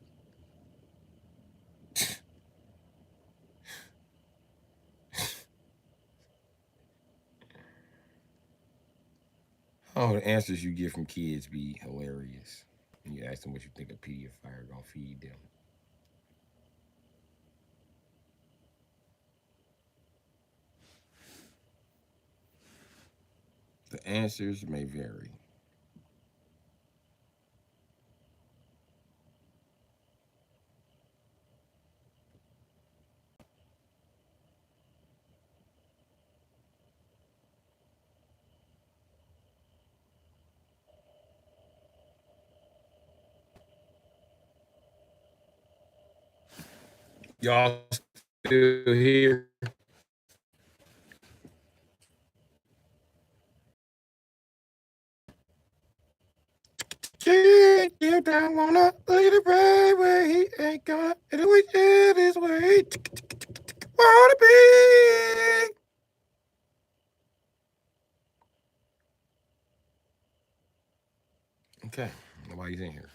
Oh, the answers you get from kids be hilarious. And you ask them what you think a pedophile gonna feed them. The answers may vary. Y'all still here? She you don't wanna look at the right way. He ain't gonna do it this way. Wanna be. Okay, nobody's in here.